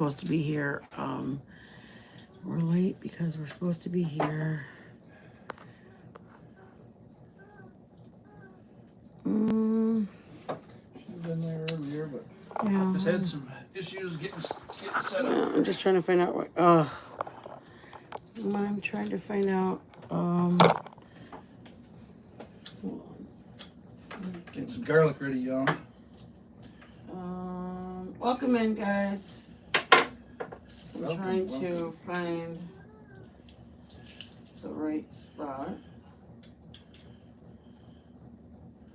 supposed to be here. We're late because we're supposed to be here. Mm, She's been there earlier, but yeah. just had some issues getting set Yeah, up. I'm just trying to find out what. I'm trying to find out. Hold Getting some garlic ready, y'all. welcome in, guys. I'm trying to find the right spot.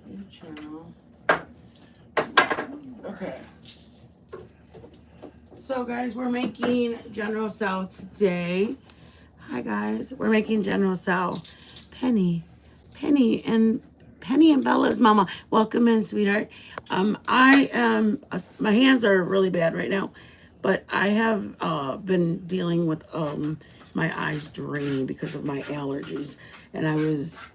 New channel. Okay. So, guys, we're making General Tso today. Hi, guys. We're making General Tso. Penny and Bella's mama. Welcome in, sweetheart. I am. My hands are really bad right now, but I have been dealing with my eyes draining because of my allergies, and I was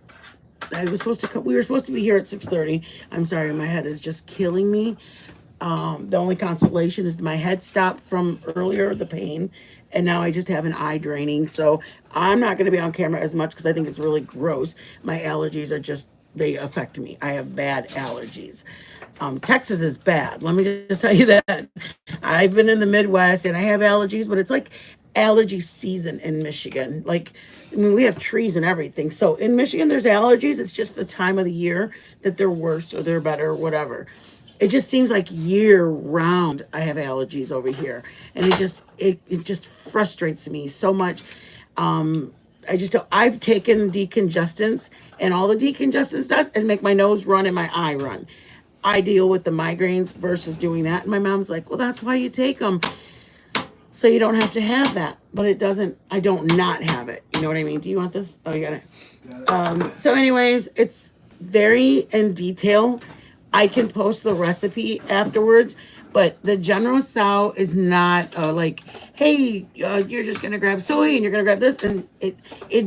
supposed to come. We were supposed to be here at 6:30. I'm sorry, my head is just killing me. The only consolation is my head stopped from earlier, the pain, and now I just have an eye draining. So I'm not going to be on camera as much because I think it's really gross. My allergies are just, they affect me. I have bad allergies. Texas is bad. Let me just tell you that. I've been in the Midwest and I have allergies, but it's like allergy season in Michigan. Like, I mean, we have trees and everything. So in Michigan, there's allergies. It's just the time of the year that they're worse or they're better or whatever. It just seems like year round I have allergies over here, and it just frustrates me so much. I just don't, I've taken decongestants, and all the decongestants does is make my nose run and my eye run. I deal with the migraines versus doing that, and my mom's like, well, that's why you take them, so you don't have to have that. But it doesn't. I don't not have it. You know what I mean? Do you want this? Oh, you got it. So, anyways, it's very in detail. I can post the recipe afterwards, but the General Tso is not like, hey, you're just gonna grab soy and you're gonna grab this, and it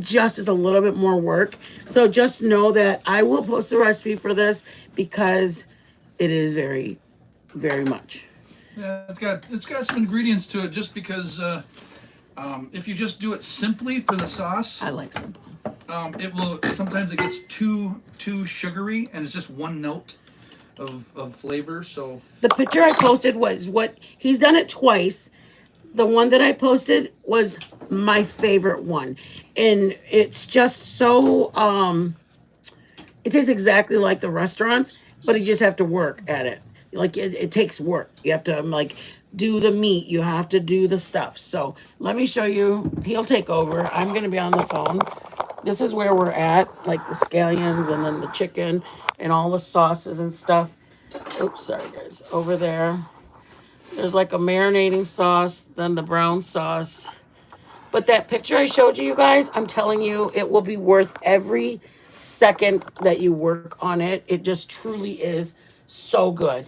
just is a little bit more work. So just know that I will post the recipe for this because it is very, very much. Yeah, it's got some ingredients to it. Just because if you just do it simply for the sauce, I like simple. it will sometimes it gets too sugary, and it's just one note of flavor. So The picture I posted was what he's done it twice. The one that I posted was my favorite one. And it's just so it tastes exactly like the restaurants, but you just have to work at it. Like it takes work. You have to like do the meat, you have to do the stuff. So let me show you. He'll take over. I'm gonna be on the phone. This is where we're at, like the scallions and then the chicken and all the sauces and stuff. Oops, sorry guys. Over there, there's like a marinating sauce, then the brown sauce. But that picture I showed you guys, I'm telling you, it will be worth every second that you work on it. It just truly is so good.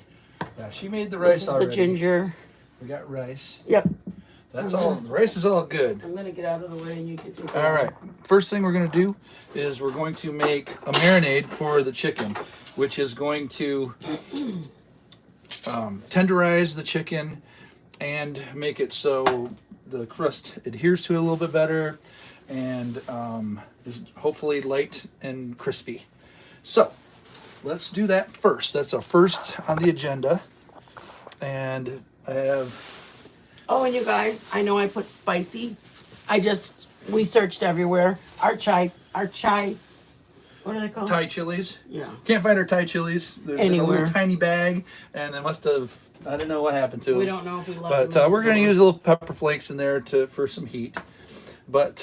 yeah, she made the This rice is already. the ginger. We got rice. Yep. That's all. The rice is all good. I'm gonna get out of the way and you can take All right. First thing we're going to do is we're going to make a marinade for the chicken, which is going to tenderize the chicken and make it so the crust adheres to it a little bit better and is hopefully light and crispy. So let's do that first. That's our first on the agenda. And I have... Oh, and you guys, I know I put spicy. We searched everywhere. Our chai, what are they called? Thai chilies. Yeah. Can't find our Thai chilies. There's in a Anywhere. little tiny bag, and they must have... I don't know what happened to them. We don't know if we left But them in the we're going to store. use a little pepper flakes in there for some heat. But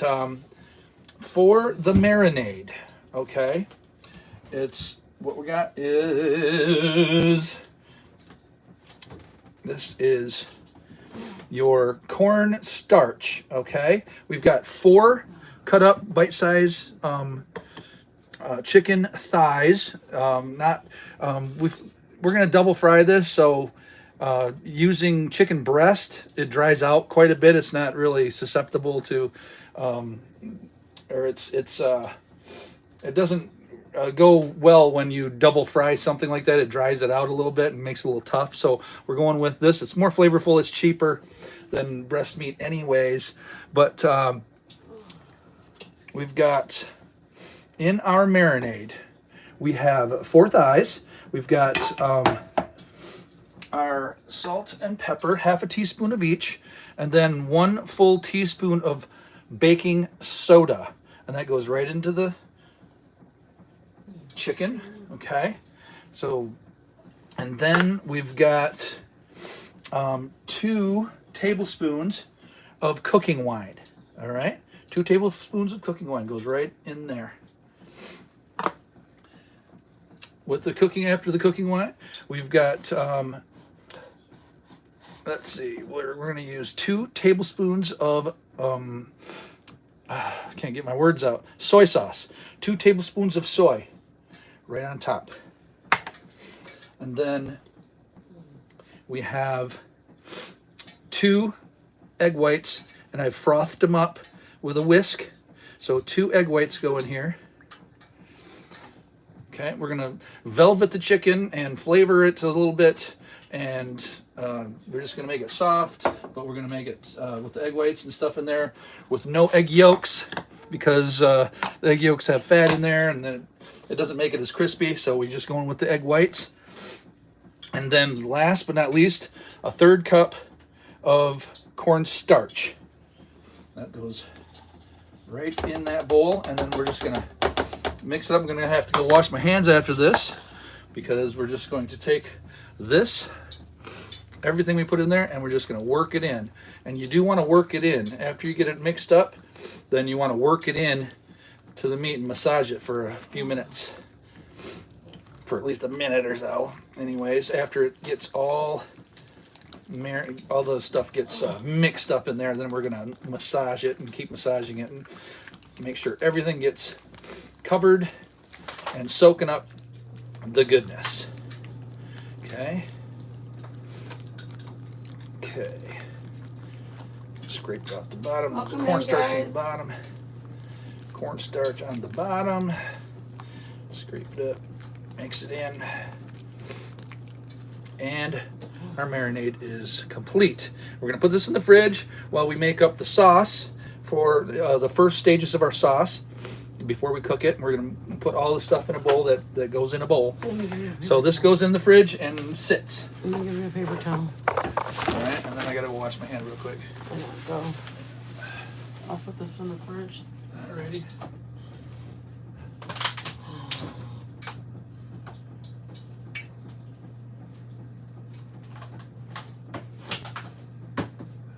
for the marinade, okay, it's what we got is... This is your corn starch, okay? We've got 4 cut up bite-size chicken thighs. We're gonna double fry this, so using chicken breast, it dries out quite a bit. It's not really susceptible to, it doesn't go well when you double fry something like that. It dries it out a little bit and makes it a little tough. So we're going with this. It's more flavorful. It's cheaper. than breast meat anyways. But we've got in our marinade, we have 4 thighs. We've got our salt and pepper, half a teaspoon of each, and then 1 full teaspoon of baking soda. And that goes right into the chicken, okay? So, and then we've got 2 tablespoons of cooking wine, all right? 2 tablespoons of cooking wine goes right in there. With the cooking, after the cooking wine, we've got, let's see, we're going to use 2 tablespoons of, I can't get my words out, soy sauce. 2 tablespoons of soy right on top. And then we have 2 egg whites, and I've frothed them up with a whisk. So 2 egg whites go in here. Okay, we're gonna velvet the chicken and flavor it a little bit, and we're just gonna make it soft, but we're gonna make it with the egg whites and stuff in there with no egg yolks, because the egg yolks have fat in there, and then it doesn't make it as crispy, so we're just going with the egg whites. And then last but not least, a 1/3 cup of cornstarch. That goes right in that bowl, and then we're just gonna mix it up. I'm gonna have to go wash my hands after this, because we're just going to take this, everything we put in there, and we're just gonna work it in. And you do wanna work it in. After you get it mixed up, then you wanna work it in to the meat and massage it for a few minutes. For at least a minute or so. Anyways, after it gets all the stuff gets mixed up in there, then we're gonna massage it and keep massaging it and make sure everything gets covered and soaking up the goodness. Okay. Okay. Scraped off the bottom. There's cornstarch on the bottom. Cornstarch on the bottom. Scrape it up. Mix it in. And our marinade is complete. We're going to put this in the fridge while we make up the sauce for the first stages of our sauce before we cook it. We're going to put all the stuff in a bowl that goes in a bowl. So this goes in the fridge and sits. Let me give you a paper towel. All right, and then I got to wash my hand real quick. Go. I'll put this in the fridge. Alrighty.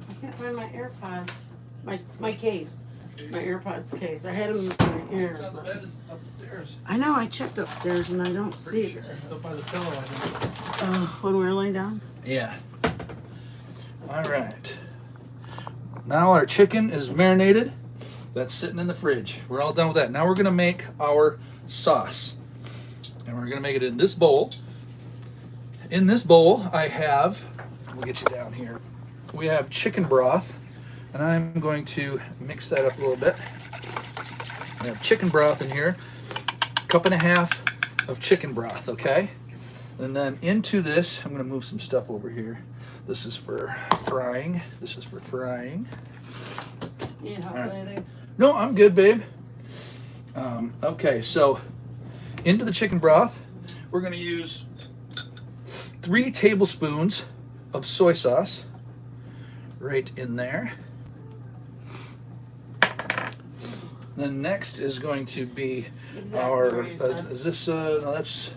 I can't find my AirPods. My case. My AirPods case. I had them in my ear. It's on the bed upstairs. I know, I checked upstairs and I don't see it. Sure. Up by the pillow, I think. When we were laying down? Yeah. All right. Now our chicken is marinated. That's sitting in the fridge. We're all done with that. Now we're gonna make our sauce. And we're gonna make it in this bowl. In this bowl, I have, we'll get you down here. We have chicken broth. And I'm going to mix that up a little bit. I have chicken broth in here, 1.5 cups of chicken broth, okay? And then into this, I'm gonna move some stuff over here. This is for frying. This is for frying. You need help All with right. anything? No, I'm good, babe. Okay, so into the chicken broth, we're gonna use 3 tablespoons of soy sauce right in there. Then next is going to be our, is this, no, this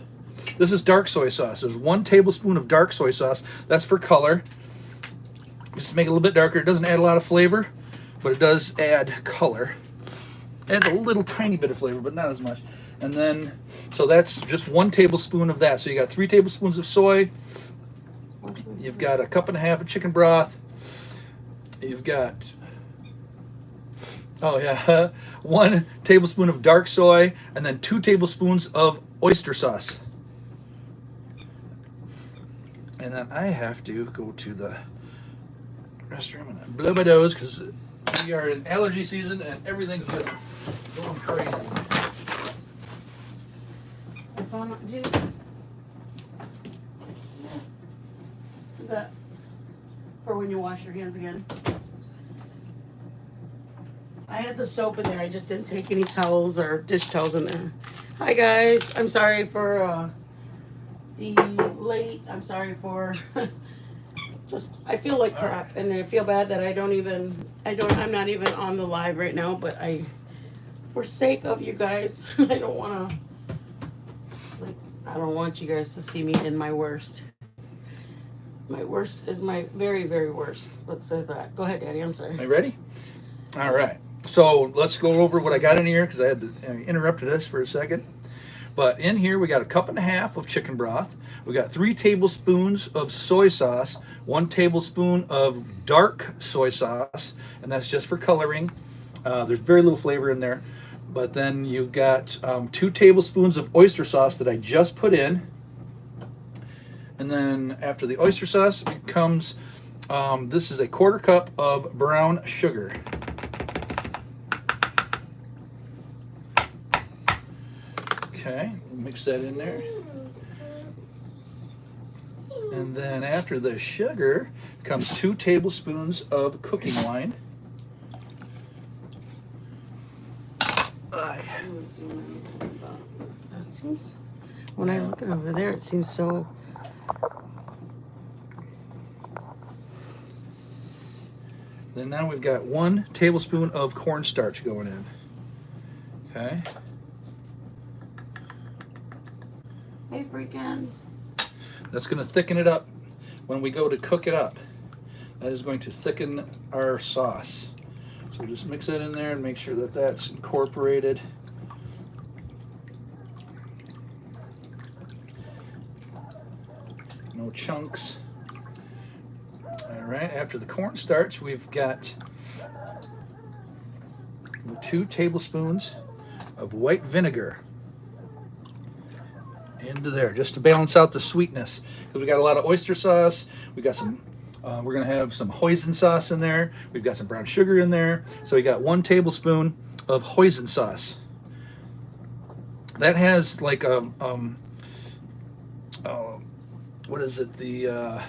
is dark soy sauce. There's 1 tablespoon of dark soy sauce. That's for color. Just to make it a little bit darker. It doesn't add a lot of flavor, but it does add color. Adds a little tiny bit of flavor, but not as much. And then, so that's just 1 tablespoon of that. So you got 3 tablespoons of soy. You've got 1.5 cups of chicken broth. You've got, oh yeah, 1 tablespoon of dark soy, and then 2 tablespoons of oyster sauce. And then I have to go to the restroom and blow my nose because we are in allergy season and everything's just going crazy. I found that for when you wash your hands again. I had the soap in there. I just didn't take any towels or dish towels in there. Hi guys. I'm sorry for the late. I'm sorry for just, I feel like crap, and I feel bad that I'm not even on the live right now, but for sake of you guys, I don't want you guys to see me in my worst. My worst is my very, very worst. Let's say that. Go ahead, Daddy. I'm sorry. Are you ready? All right. So let's go over what I got in here because I had to interrupted us for a second. But in here we got a cup and a half of chicken broth. We got 3 tablespoons of soy sauce, 1 tablespoon of dark soy sauce, and that's just for coloring. There's very little flavor in there. But then you've got 2 tablespoons of oyster sauce that I just put in. And then after the oyster sauce comes, this is a 1/4 cup of brown sugar. Okay, mix that in there. And then after the sugar comes 2 tablespoons of cooking wine. That seems, when I look it over there, it seems so. Then now we've got 1 tablespoon of cornstarch going in. Okay. Hey, freaking. That's going to thicken it up when we go to cook it up. That is going to thicken our sauce. So just mix that in there and make sure that that's incorporated. No chunks. All right, after the cornstarch, we've got 2 tablespoons of white vinegar into there just to balance out the sweetness, because we got a lot of oyster sauce. We got some we're gonna have some hoisin sauce in there. We've got some brown sugar in there, so we got 1 tablespoon of hoisin sauce. That has like what is it, the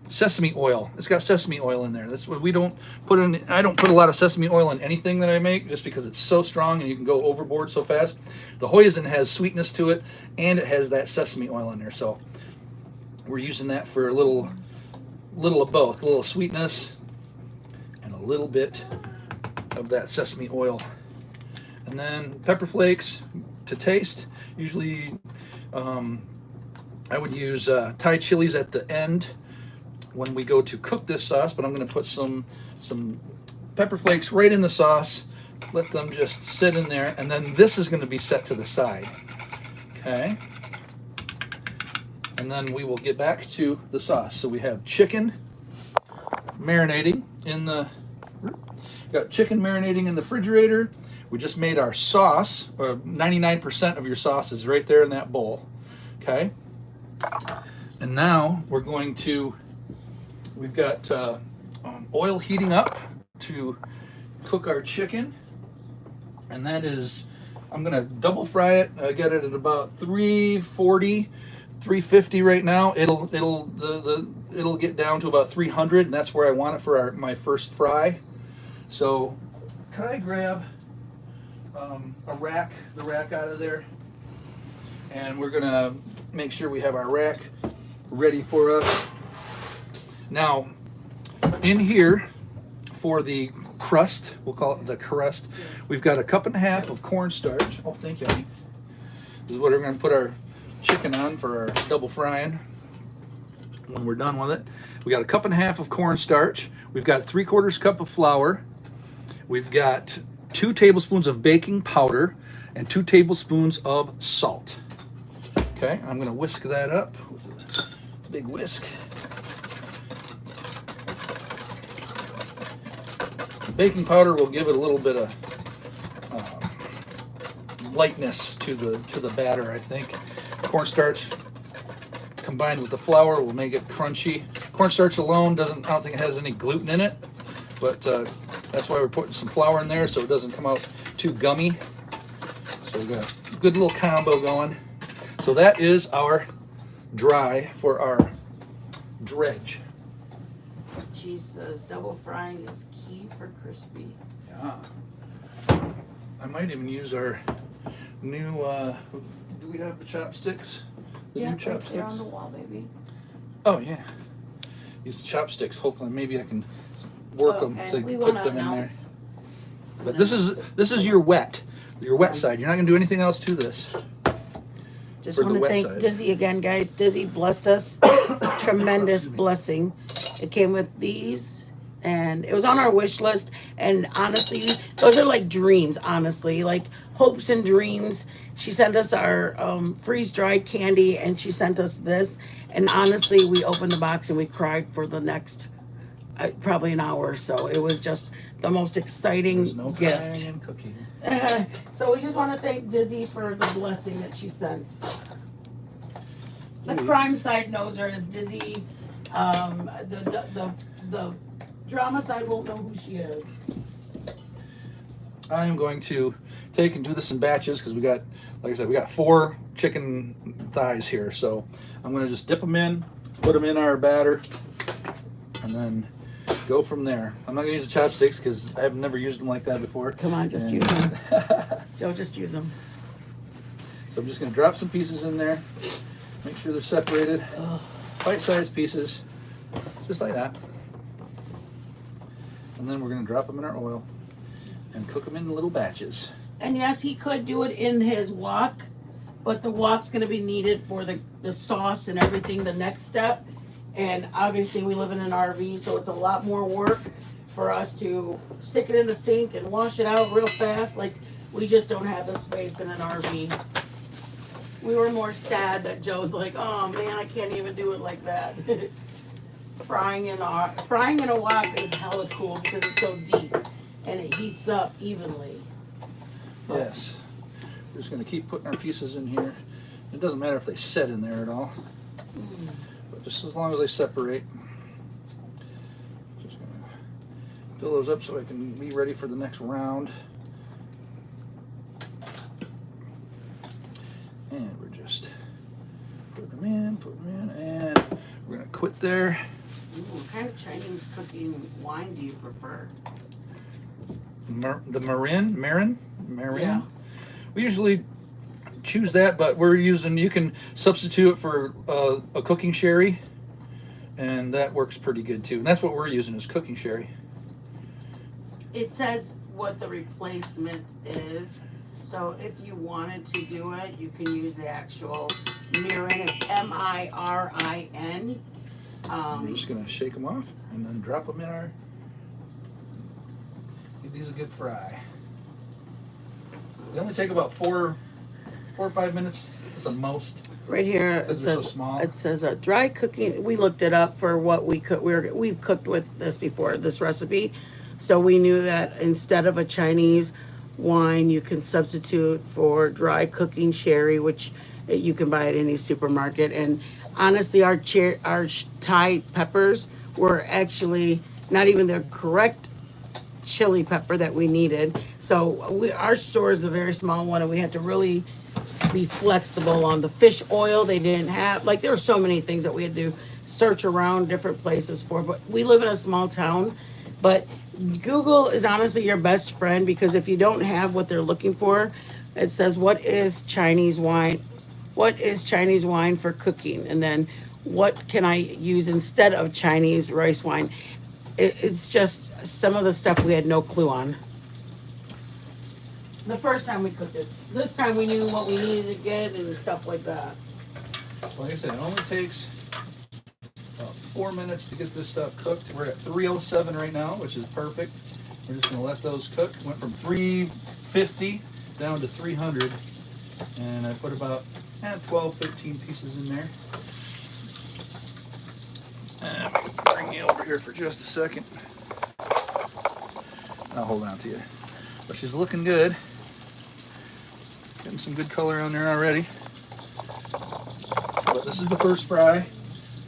sesame oil. It's got sesame oil in there. That's what we don't put in. I don't put a lot of sesame oil in anything that I make just because it's so strong and you can go overboard so fast. The hoisin has sweetness to it and it has that sesame oil in there. So we're using that for a little of both, a little sweetness and a little bit of that sesame oil. And then pepper flakes to taste. Usually I would use Thai chilies at the end when we go to cook this sauce, but I'm going to put some pepper flakes right in the sauce, let them just sit in there, and then this is going to be set to the side. Okay, and then we will get back to the sauce. So we have chicken marinating in the refrigerator. We just made our sauce, or 99% of your sauce is right there in that bowl. Okay, and now we're going to, we've got oil heating up to cook our chicken, and that is, I'm gonna double fry it. I got it at about 340, 350 right now. It'll get down to about 300, and that's where I want it for my first fry. So, could I grab the rack out of there? And we're gonna make sure we have our rack ready for us. Now, in here for the crust, we'll call it the crust, we've got a 1.5 cups of cornstarch. Oh, thank you, honey. This is what we're going to put our chicken on for our double frying when we're done with it. We got a 1.5 cups of cornstarch. We've got 3/4 cup of flour. We've got 2 tablespoons of baking powder and 2 tablespoons of salt. Okay, I'm going to whisk that up with a big whisk. Baking powder will give it a little bit of lightness to the batter, I think. Cornstarch combined with the flour will make it crunchy. Cornstarch alone I don't think it has any gluten in it, but that's why we're putting some flour in there so it doesn't come out too gummy. So we've got a good little combo going. So that is our dry for our dredge. She says double frying is key for crispy. Yeah. I might even use our new, do we have the chopsticks? The new Right there chopsticks? on the wall, baby. Oh, yeah. Use the chopsticks. Hopefully, maybe I can work them to we put wanna them in there. announce. But this is your wet side. You're not gonna do anything else to this. Just for the want to wet thank sides. Dizzy again, guys. Dizzy blessed us. Tremendous Excuse me. blessing. It came with these, and it was on our wish list. And honestly, those are like dreams, honestly, like hopes and dreams. She sent us our freeze-dried candy, and she sent us this. And honestly, we opened the box and we cried for the next probably an hour or so. It was just the most exciting There's no gift. crying and cooking. So we just want to thank Dizzy for the blessing that she sent. The crime side knows her as Dizzy. The drama side won't know who she is. I am going to take and do this in batches because we got, like I said, we got 4 chicken thighs here. So I'm going to just dip them in, put them in our batter, and then go from there. I'm not going to use the chopsticks because I've never used them like that before. Come on, just use them. Joe, just use them. So I'm just going to drop some pieces in there. Make sure they're separated. Bite-sized pieces, just like that. And then we're going to drop them in our oil and cook them in little batches. And yes, he could do it in his wok, but the wok's going to be needed for the sauce and everything, the next step. And obviously we live in an RV, so it's a lot more work for us to stick it in the sink and wash it out real fast. Like, we just don't have the space in an RV. We were more sad that Joe's like, oh man, I can't even do it like that. Frying in a wok is hella cool because it's so deep and it heats up evenly. Yes. We're just going to keep putting our pieces in here. It doesn't matter if they set in there at all. But just as long as they separate. Just going to fill those up so I can be ready for the next round. And we're just putting them in, and we're going to quit there. What kind of Chinese cooking wine do you prefer? The Marin. Yeah. We usually choose that, but we're using, you can substitute it for a cooking sherry, and that works pretty good too. And that's what we're using, is cooking sherry. It says what the replacement is. So if you wanted to do it, you can use the actual Mirin. It's M-I-R-I-N. I'm just gonna shake them off and then drop them in our. Give these a good fry. They only take about 4 or 5 minutes at the most. Right here it Because they're so says small. dry cooking. We looked it up for what we could. We've cooked with this before, this recipe, so we knew that instead of a Chinese wine, you can substitute for dry cooking sherry, which you can buy at any supermarket. And honestly, our Thai peppers were actually not even the correct chili pepper that we needed. So our store is a very small one, and we had to really be flexible on the fish oil. They didn't have, like, there were so many things that we had to search around different places for. But we live in a small town, but Google is honestly your best friend, because if you don't have what they're looking for, it says, what is Chinese wine? What is Chinese wine for cooking? And then what can I use instead of Chinese rice wine? It's just some of the stuff we had no clue on. The first time we cooked it. This time we knew what we needed to get and stuff like that. Like I said, it only takes about 4 minutes to get this stuff cooked. We're at 307 right now, which is perfect. We're just gonna let those cook. Went from 350 down to 300, and I put about 12, 13 pieces in there. And bring you over here for just a second. I'll hold on to you. But she's looking good. Getting some good color on there already. But this is the first fry.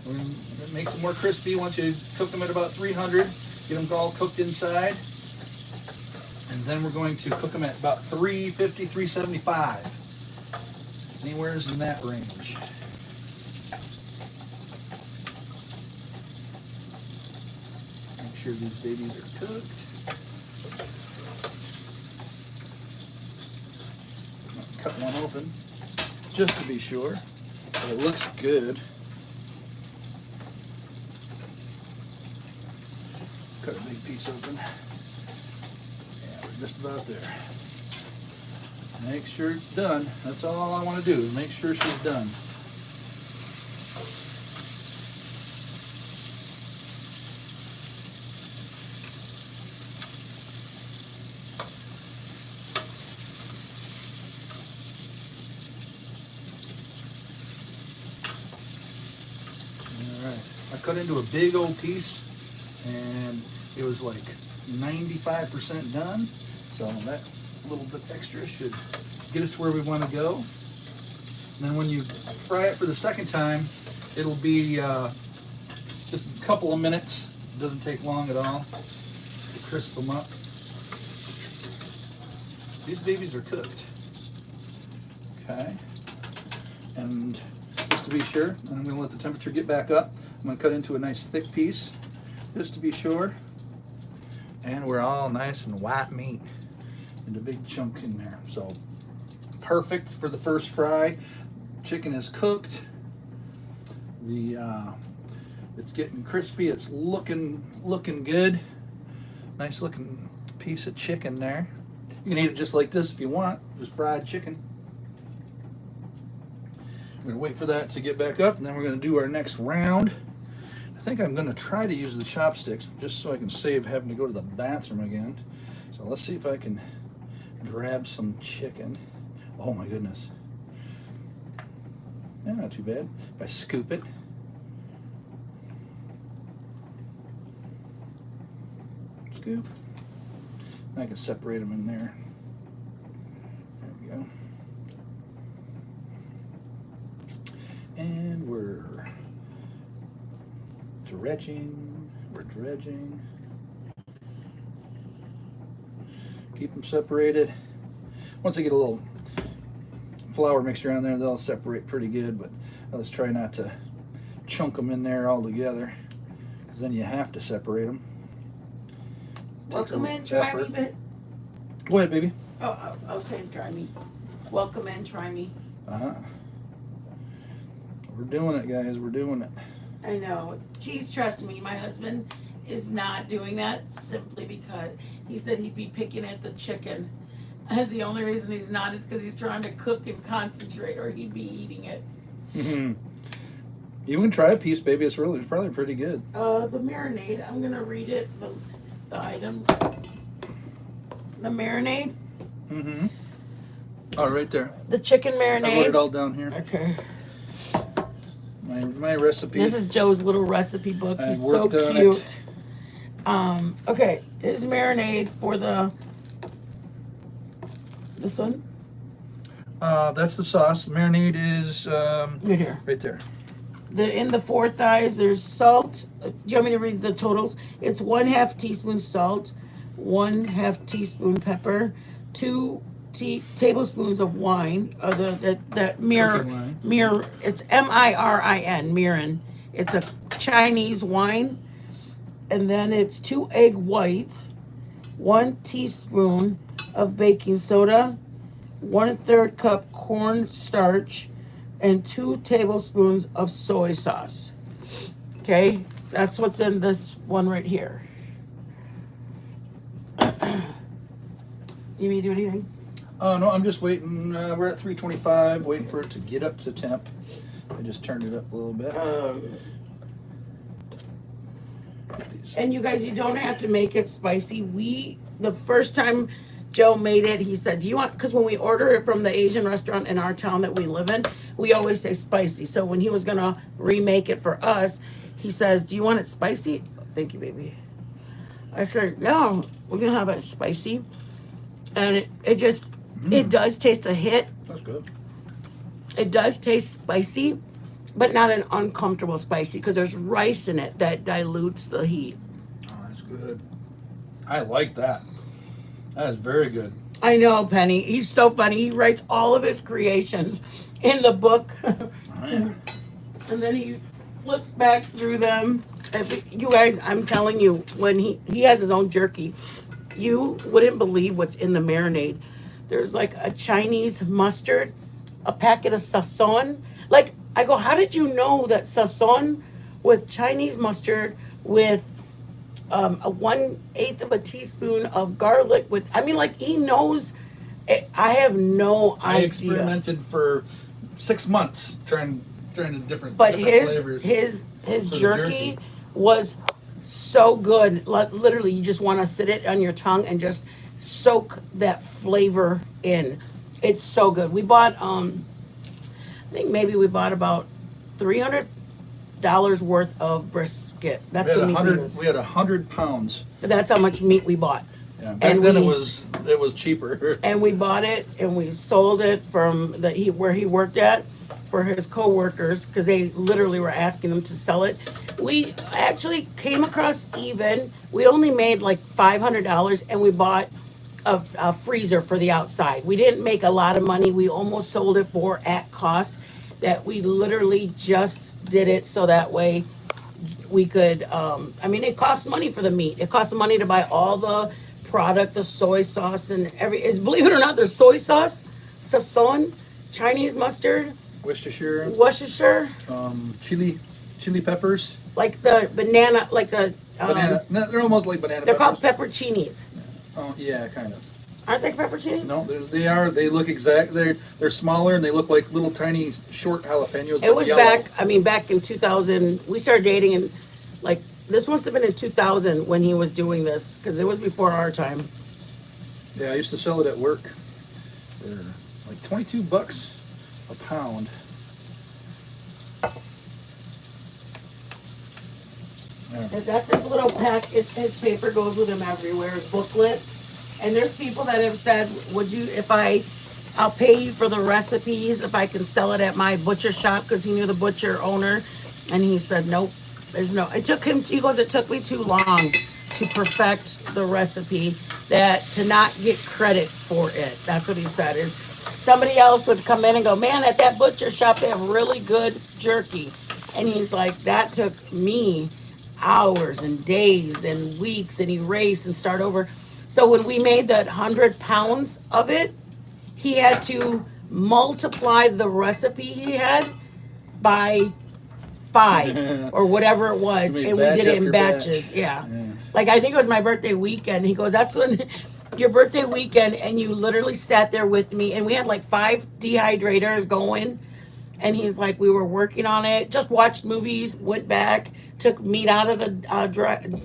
We're gonna make them more crispy once you cook them at about 300. Get them all cooked inside. And then we're going to cook them at about 350, 375. Anywhere's in that range. sure these babies are cooked. I'll cut one open just to be sure, but it looks good. Cut a big piece open. Yeah, we're just about there. Make sure it's done. That's all I want to do, is make sure she's done. All right. I cut into a big old piece, and it was like 95% done. So that little bit extra should get us to where we want to go. And then when you fry it for the second time, it'll be just a couple of minutes. It doesn't take long at all to crisp them up. These babies are cooked. Okay. And just to be sure, I'm going to let the temperature get back up. I'm going to cut into a nice thick piece, just to be sure. And we're all nice and white meat and a big chunk in there. So perfect for the first fry. Chicken is cooked. It's getting crispy. It's looking good. Nice looking piece of chicken there. You can eat it just like this if you want, just fried chicken. We're gonna wait for that to get back up, and then we're gonna do our next round. I think I'm gonna try to use the chopsticks just so I can save having to go to the bathroom again. So let's see if I can grab some chicken. Oh my goodness. Yeah, not too bad. If I scoop it. Scoop. I can separate them in there. There we go. And we're dredging. We're dredging. Keep them separated. Once I get a little flour mixture on there, they'll separate pretty good, but let's try not to chunk them in there all together, because then you have to separate them. Welcome in, try me, but Go ahead, baby. oh, I was saying try me. Welcome in, try me. We're doing it, guys. We're doing it. I know. Geez, trust me, my husband is not doing that simply because he said he'd be picking at the chicken. And the only reason he's not is because he's trying to cook and concentrate, or he'd be eating it. You can try a piece, baby. It's probably pretty good. The marinade. I'm gonna read it. The items. The marinade. Oh, right there. The chicken marinade. I wrote it all down here. Okay. My recipe. This is Joe's little recipe book. I He's so worked on cute. Okay, his marinade for this one. That's the sauce. The marinade is Right here. right there. In the 4 thighs, there's salt. Do you want me to read the totals? It's 1/2 teaspoon salt, 1/2 teaspoon pepper, 2 tablespoons of wine. That mir. It's mirin. Mirin. It's a Chinese wine, and then it's 2 egg whites, 1 teaspoon of baking soda, 1/3 cup corn starch, and 2 tablespoons of soy sauce. Okay, that's what's in this one right here. You need to do anything? Oh no, I'm just waiting. We're at 325, waiting for it to get up to temp. I just turned it up a little bit. And you guys, you don't have to make it spicy. The first time Joe made it, he said, do you want, because when we order it from the Asian restaurant in our town that we live in, we always say spicy. So when he was going to remake it for us, he says, do you want it spicy? Thank you, baby. I said, yeah, we're going to have it spicy. And it does taste a hit. That's good. It does taste spicy, but not an uncomfortable spicy, because there's rice in it that dilutes the heat. Oh, that's good. I like that. That is very good. I know, Penny. He's so funny. He writes all of his creations in the book. Oh, yeah. And then he flips back through them. If you guys, I'm telling you, when he has his own jerky, you wouldn't believe what's in the marinade. There's like a Chinese mustard, a packet of sazon. Like I go, how did you know that sazon with Chinese mustard with a 1/8 of a teaspoon of garlic with? I mean, like he knows. I have no I idea. experimented for 6 months trying the But different flavors. his For the jerky was so good. Literally, you just want to sit it on your tongue and just soak that flavor in. It's so good. We bought I think maybe we bought about $300 worth of brisket. That's the meat we used. We had 100 pounds. That's how much meat we bought. Yeah, back And then we- it was cheaper. And we bought it and we sold it from where he worked at for his coworkers because they literally were asking him to sell it. We actually came across even. We only made like $500 and we bought a freezer for the outside. We didn't make a lot of money. We almost sold it for at cost. That we literally just did it so that way we could. I mean, it cost money for the meat. It cost money to buy all the product, the soy sauce, and believe it or not, there's soy sauce, sazon, Chinese mustard, Worcestershire, chili peppers. like the banana, like the Banana. No, they're almost like banana. they're peppers. called pepperoncinis. Oh yeah, kind of. Aren't they pepperoncinis? No, they are. They look exact. They're smaller and they look like little tiny short jalapenos. It but was yellow. back in 2000. We started dating in, like, this must have been in 2000 when he was doing this, because it was before our time. Yeah, I used to sell it at work. They're like $22 a pound. And that's his little pack. His paper goes with him everywhere. His booklet. And there's people that have said, I'll pay you for the recipes if I can sell it at my butcher shop, because he knew the butcher owner. And he said, nope, it took me too long to perfect the recipe to not get credit for it. That's what he said, is somebody else would come in and go, man, at that butcher shop, they have really good jerky. And he's like, that took me hours and days and weeks and erase and start over. So when we made that 100 pounds of it, he had to multiply the recipe he had by 5 or whatever it was, You and we batch did it in after batches. batch. Yeah. Yeah. Like I think it was my birthday weekend. He goes, that's when your birthday weekend, and you literally sat there with me, and we had like 5 dehydrators going. And he's like, we were working on it, just watched movies, went back, took meat out of the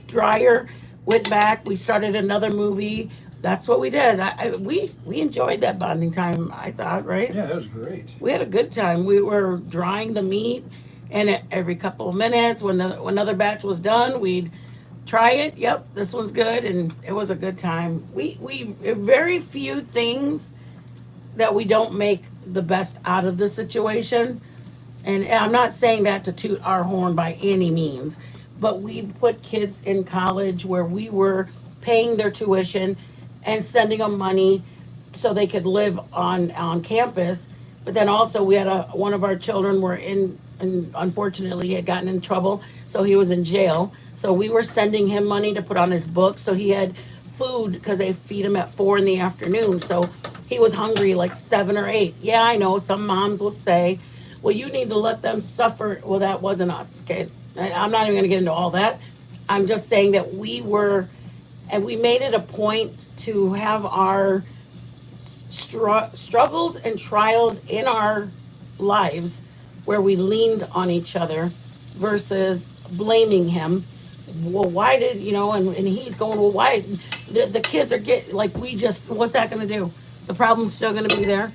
dryer, went back, we started another movie. That's what we did. We enjoyed that bonding time, I thought, right? Yeah, that was great. We had a good time. We were drying the meat, and every couple of minutes, when another batch was done, we'd try it. Yep, this one's good, and it was a good time. We very few things that we don't make the best out of the situation. And I'm not saying that to toot our horn by any means, but we put kids in college where we were paying their tuition and sending them money so they could live on campus. But then also we had one of our children and unfortunately he had gotten in trouble, so he was in jail. So we were sending him money to put on his books, so he had food because they feed him at 4 p.m. So he was hungry like 7 or 8. Yeah, I know some moms will say, well, you need to let them suffer. Well, that wasn't us, okay? I'm not even going to get into all that. I'm just saying that we made it a point to have our struggles and trials in our lives where we leaned on each other versus blaming him. Well, why did, and he's going, well, why? The kids are what's that going to do? The problem's still going to be there.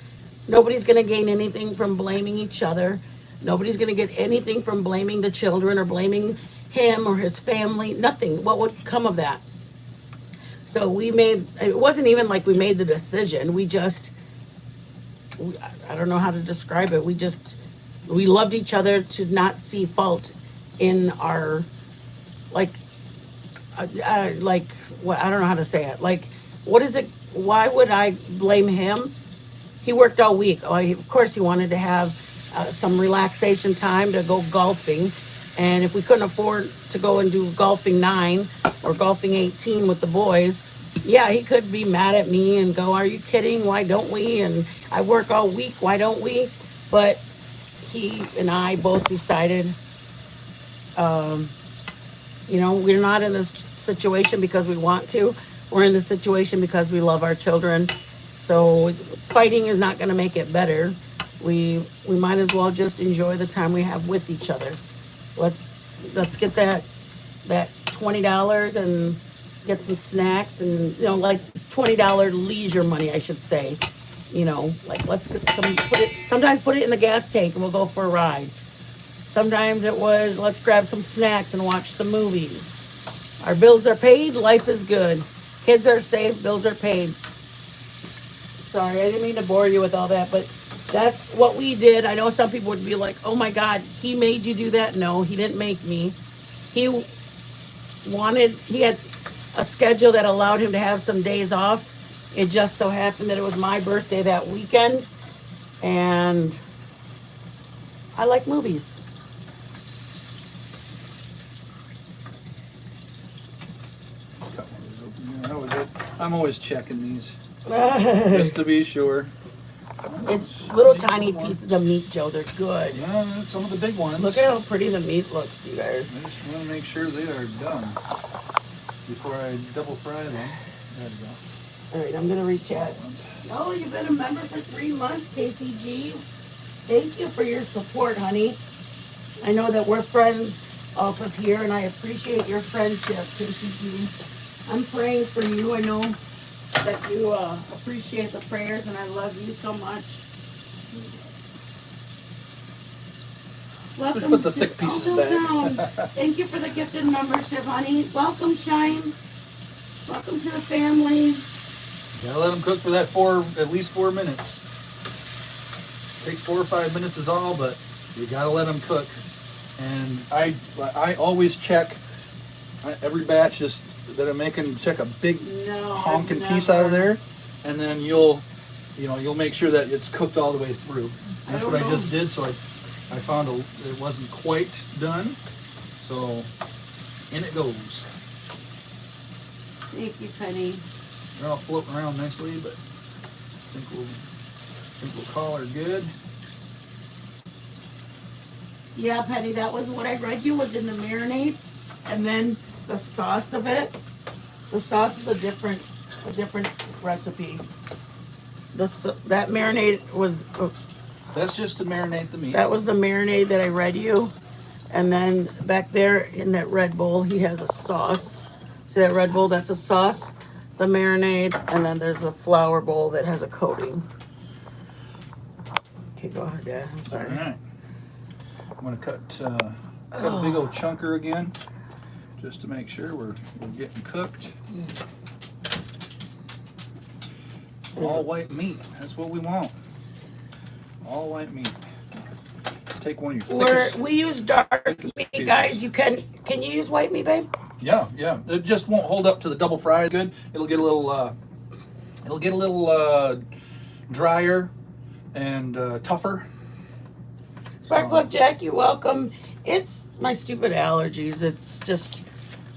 Nobody's going to gain anything from blaming each other. Nobody's going to get anything from blaming the children or blaming him or his family. Nothing. What would come of that? So it wasn't even like we made the decision. I don't know how to describe it. We loved each other to not see fault in our, what, I don't know how to say it. Like, what is it? Why would I blame him? He worked all week. Of course, he wanted to have some relaxation time to go golfing. And if we couldn't afford to go and do golfing 9 or golfing 18 with the boys, yeah, he could be mad at me and go, "Are you kidding? Why don't we?" And I work all week. Why don't we? But he and I both decided, um, we're not in this situation because we want to. We're in this situation because we love our children. So fighting is not going to make it better. We might as well just enjoy the time we have with each other. Let's get that $20 and get some snacks and like $20 leisure money, I should say. Like let's get sometimes put it in the gas tank and we'll go for a ride. Sometimes it was let's grab some snacks and watch some movies. Our bills are paid, life is good. Kids are safe, bills are paid. Sorry, I didn't mean to bore you with all that, but that's what we did. I know some people would be like, "Oh my God, he made you do that." No, he didn't make me. He he had a schedule that allowed him to have some days off. It just so happened that it was my birthday that weekend, and I like movies. That was it. I'm always checking these just to be sure. It's little tiny pieces of meat, Joe. They're good. Yeah, some of the big ones. Look at how pretty the meat looks, you guys. I just want to make sure they are done before I double fry them. There we go. All right, I'm gonna reach out. Oh, you've been a member for 3 months, KCG. Thank you for your support, honey. I know that we're friends off of here, and I appreciate your friendship, KCG. I'm praying for you. I know that you appreciate the prayers, and I love you so much. Welcome Just put the thick pieces back. Thank you for the gifted membership, honey. Welcome, Shine. Welcome to the family. Gotta let them cook for that at least 4 minutes. Takes 4 or 5 minutes is all, but you gotta let them cook. And I always check every batch that I'm making. Check a big honking piece out of there, and then you'll make sure that it's cooked all the way through. That's what I just did. So I found it wasn't quite done. So in it goes. Thank you, Penny. They're all floating around nicely, but I think we'll call her good. Yeah, Penny, that was what I read you was in the marinade, and then the sauce of it. The sauce is a different recipe. That marinade was. Oops. That's just to marinate the meat. That was the marinade that I read you, and then back there in that red bowl, he has a sauce. See that red bowl? That's a sauce. The marinade, and then there's a flour bowl that has a coating. Okay, go ahead, Dad. I'm sorry. All right. I'm gonna cut a big old chunker again, just to make sure we're getting cooked. All white meat. That's what we want. All white meat. Take one of your thickest. We use dark meat, guys. You can you use white meat, babe? Yeah. It just won't hold up to the double fry good. It'll get a little drier and tougher. Sparkplug Jackie, welcome. It's my stupid allergies. It's just,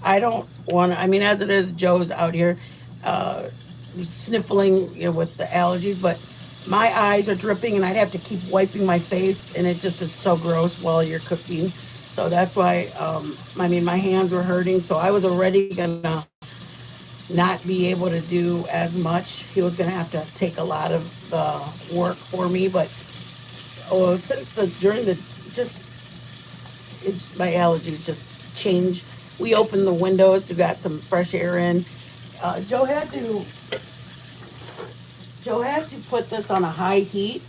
I don't want to, as it is, Joe's out here sniffling with the allergies, but my eyes are dripping and I'd have to keep wiping my face, and it just is so gross while you're cooking. So that's why, my hands were hurting, so I was already going to not be able to do as much. He was going to have to take a lot of the work for me, but since my allergies just changed. We opened the windows to got some fresh air in. Joe had to put this on a high heat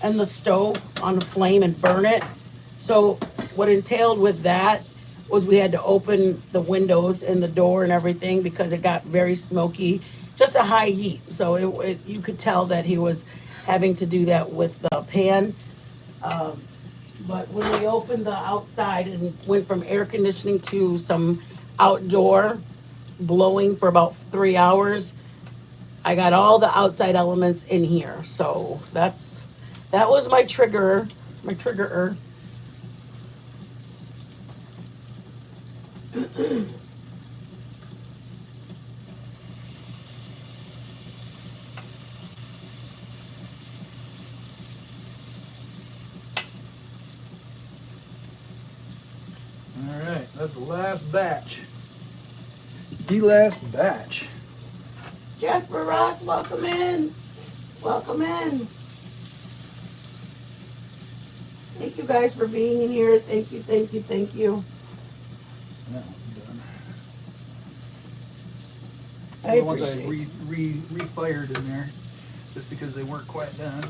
and the stove on the flame and burn it. So what entailed with that was we had to open the windows and the door and everything because it got very smoky. Just a high heat. So you could tell that he was having to do that with the pan. But when we opened the outside and went from air conditioning to some outdoor blowing for about 3 hours, I got all the outside elements in here. So that was my triggerer. That's the last batch. The last batch. Jasper Rocks, welcome in. Welcome in. Thank you guys for being in here. Thank you, thank you, thank you. Yeah, I'm done. I The ones I appreciate re-fired in there just because they weren't quite done.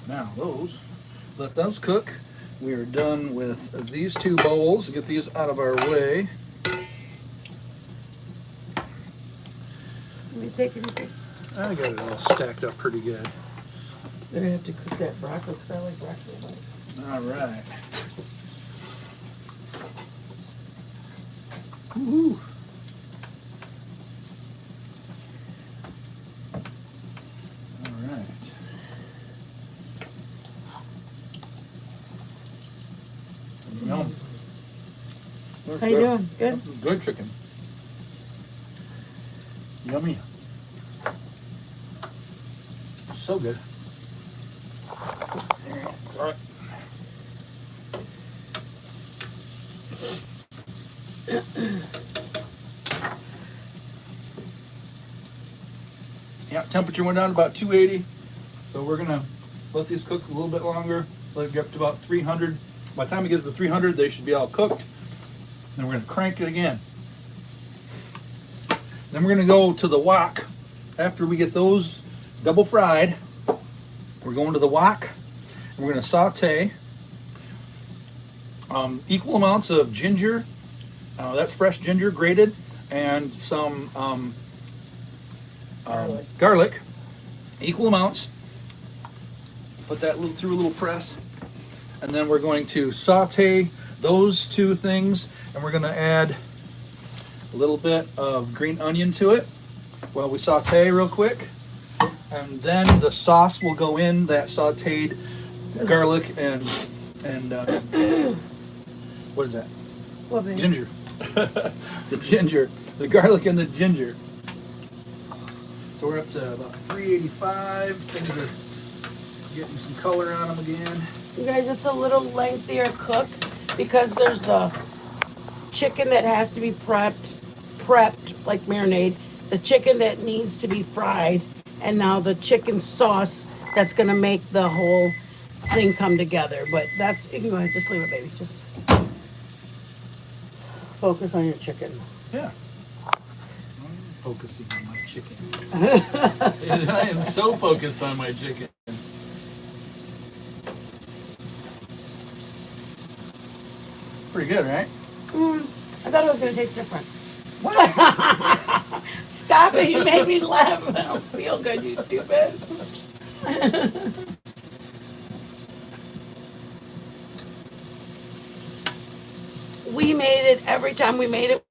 Now let those cook. We are done with these two bowls. Get these out of our way. Let me take anything. I got it all stacked up pretty good. They're gonna have to cook that broccoli because I like broccoli. All right. Ooh. All right. Yum. How you doing? Good? Good chicken. Yummy. So good. All right. Yeah, temperature went down to about 280. So we're gonna let these cook a little bit longer. Let it get up to about 300. By the time it gets to 300, they should be all cooked. Then we're gonna crank it again. Then we're gonna go to the wok. After we get those double fried, we're going to the wok and we're gonna saute equal amounts of ginger. That's fresh ginger grated, and some garlic. Equal amounts. Put that through a little press, and then we're going to saute those two things, and we're going to add a little bit of green onion to it while we saute real quick, and then the sauce will go in that sauteed garlic and what is that? What, baby? Ginger. The ginger, the garlic and the ginger. So we're up to about 385. Things are getting some color on them again. You guys, it's a little lengthier cook because there's the chicken that has to be prepped like marinade, the chicken that needs to be fried, and now the chicken sauce that's gonna make the whole thing come together. But that's, you can go ahead, just leave it, baby. Just focus on your chicken. Yeah. I'm focusing on my chicken. I am so focused on my chicken. Pretty good, right? I thought it was gonna taste different. What? Stop it! You made me laugh. I don't feel good, you stupid. We made it every time we made it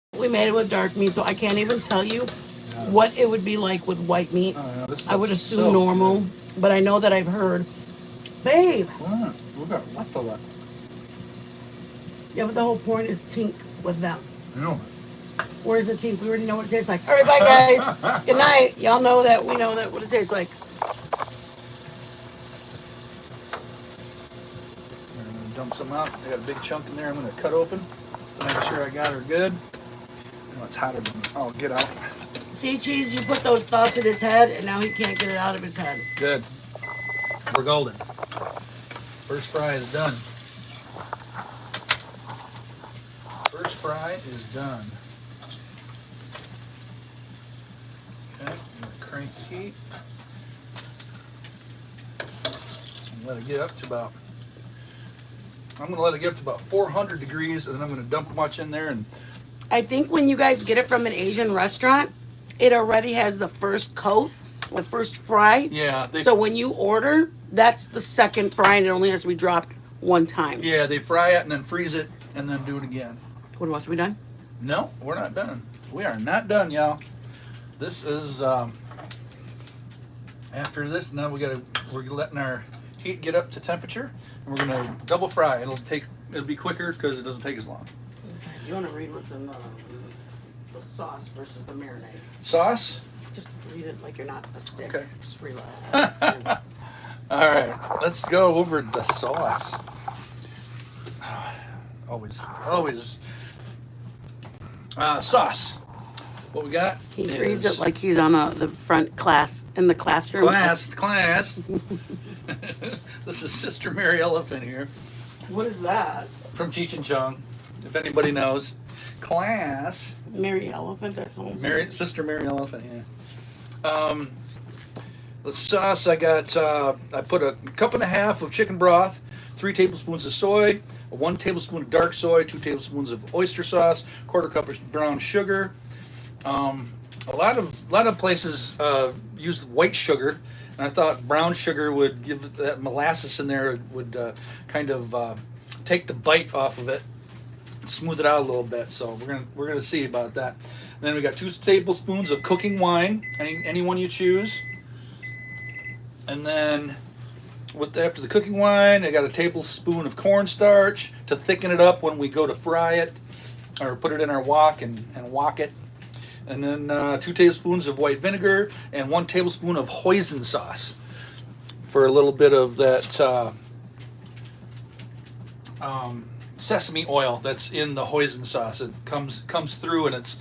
with dark meat, so I can't even tell you what it would be like with white meat. I would assume so normal, good. but I know that I've heard, babe. We got lots of that. Yeah, but the whole point is tink with them. I know. Where's the tink? We already know what it tastes like. All right, bye guys. Good night. Y'all know that we know that what it tastes like. I'm gonna dump some out. I got a big chunk in there. I'm gonna cut open to make sure I got her good. Oh, it's hotter than I'll get out. See, Cheese, you put those thoughts in his head, and now he can't get it out of his head. Good. We're golden. First fry is done. First fry is done. Okay, I'm gonna crank the heat. And let it get up to about, I'm gonna let it get up to about 400 degrees, and then I'm gonna dump much in there. And I think when you guys get it from an Asian restaurant, it already has the first coat, the first fry. yeah, So when you order, that's the second fry, and it only has to be dropped one time. yeah, they fry it and then freeze it and then do it again. What else are we done? No, we're not done. We are not done, y'all. This is after this. Now we're letting our heat get up to temperature, and we're gonna double fry. It'll be quicker because it doesn't take as long. You want to read what's in the sauce versus the marinade. Sauce? Just read it like you're not a stick. Okay. Just relax. All right, let's go over the sauce. Always. Sauce. What we got? He reads it like he's on the front class in the classroom. Class. This is Sister Mary Elephant here What is that? from Cheech and Chong. If anybody knows, class. Mary Elephant. That sounds. Sister Mary Elephant. Yeah. The sauce I got. I put a cup and a half of chicken broth, 3 tablespoons of soy, 1 tablespoon of dark soy, 2 tablespoons of oyster sauce, 1/4 cup of brown sugar. A lot of places use white sugar, and I thought brown sugar would give that molasses in there would kind of take the bite off of it, smooth it out a little bit. So we're gonna see about that. And then we got 2 tablespoons of cooking wine, anyone you choose. And then after the cooking wine, I got a tablespoon of cornstarch to thicken it up when we go to fry it or put it in our wok and wok it. And then 2 tablespoons of white vinegar and 1 tablespoon of hoisin sauce for a little bit of that sesame oil that's in the hoisin sauce. It comes through and it's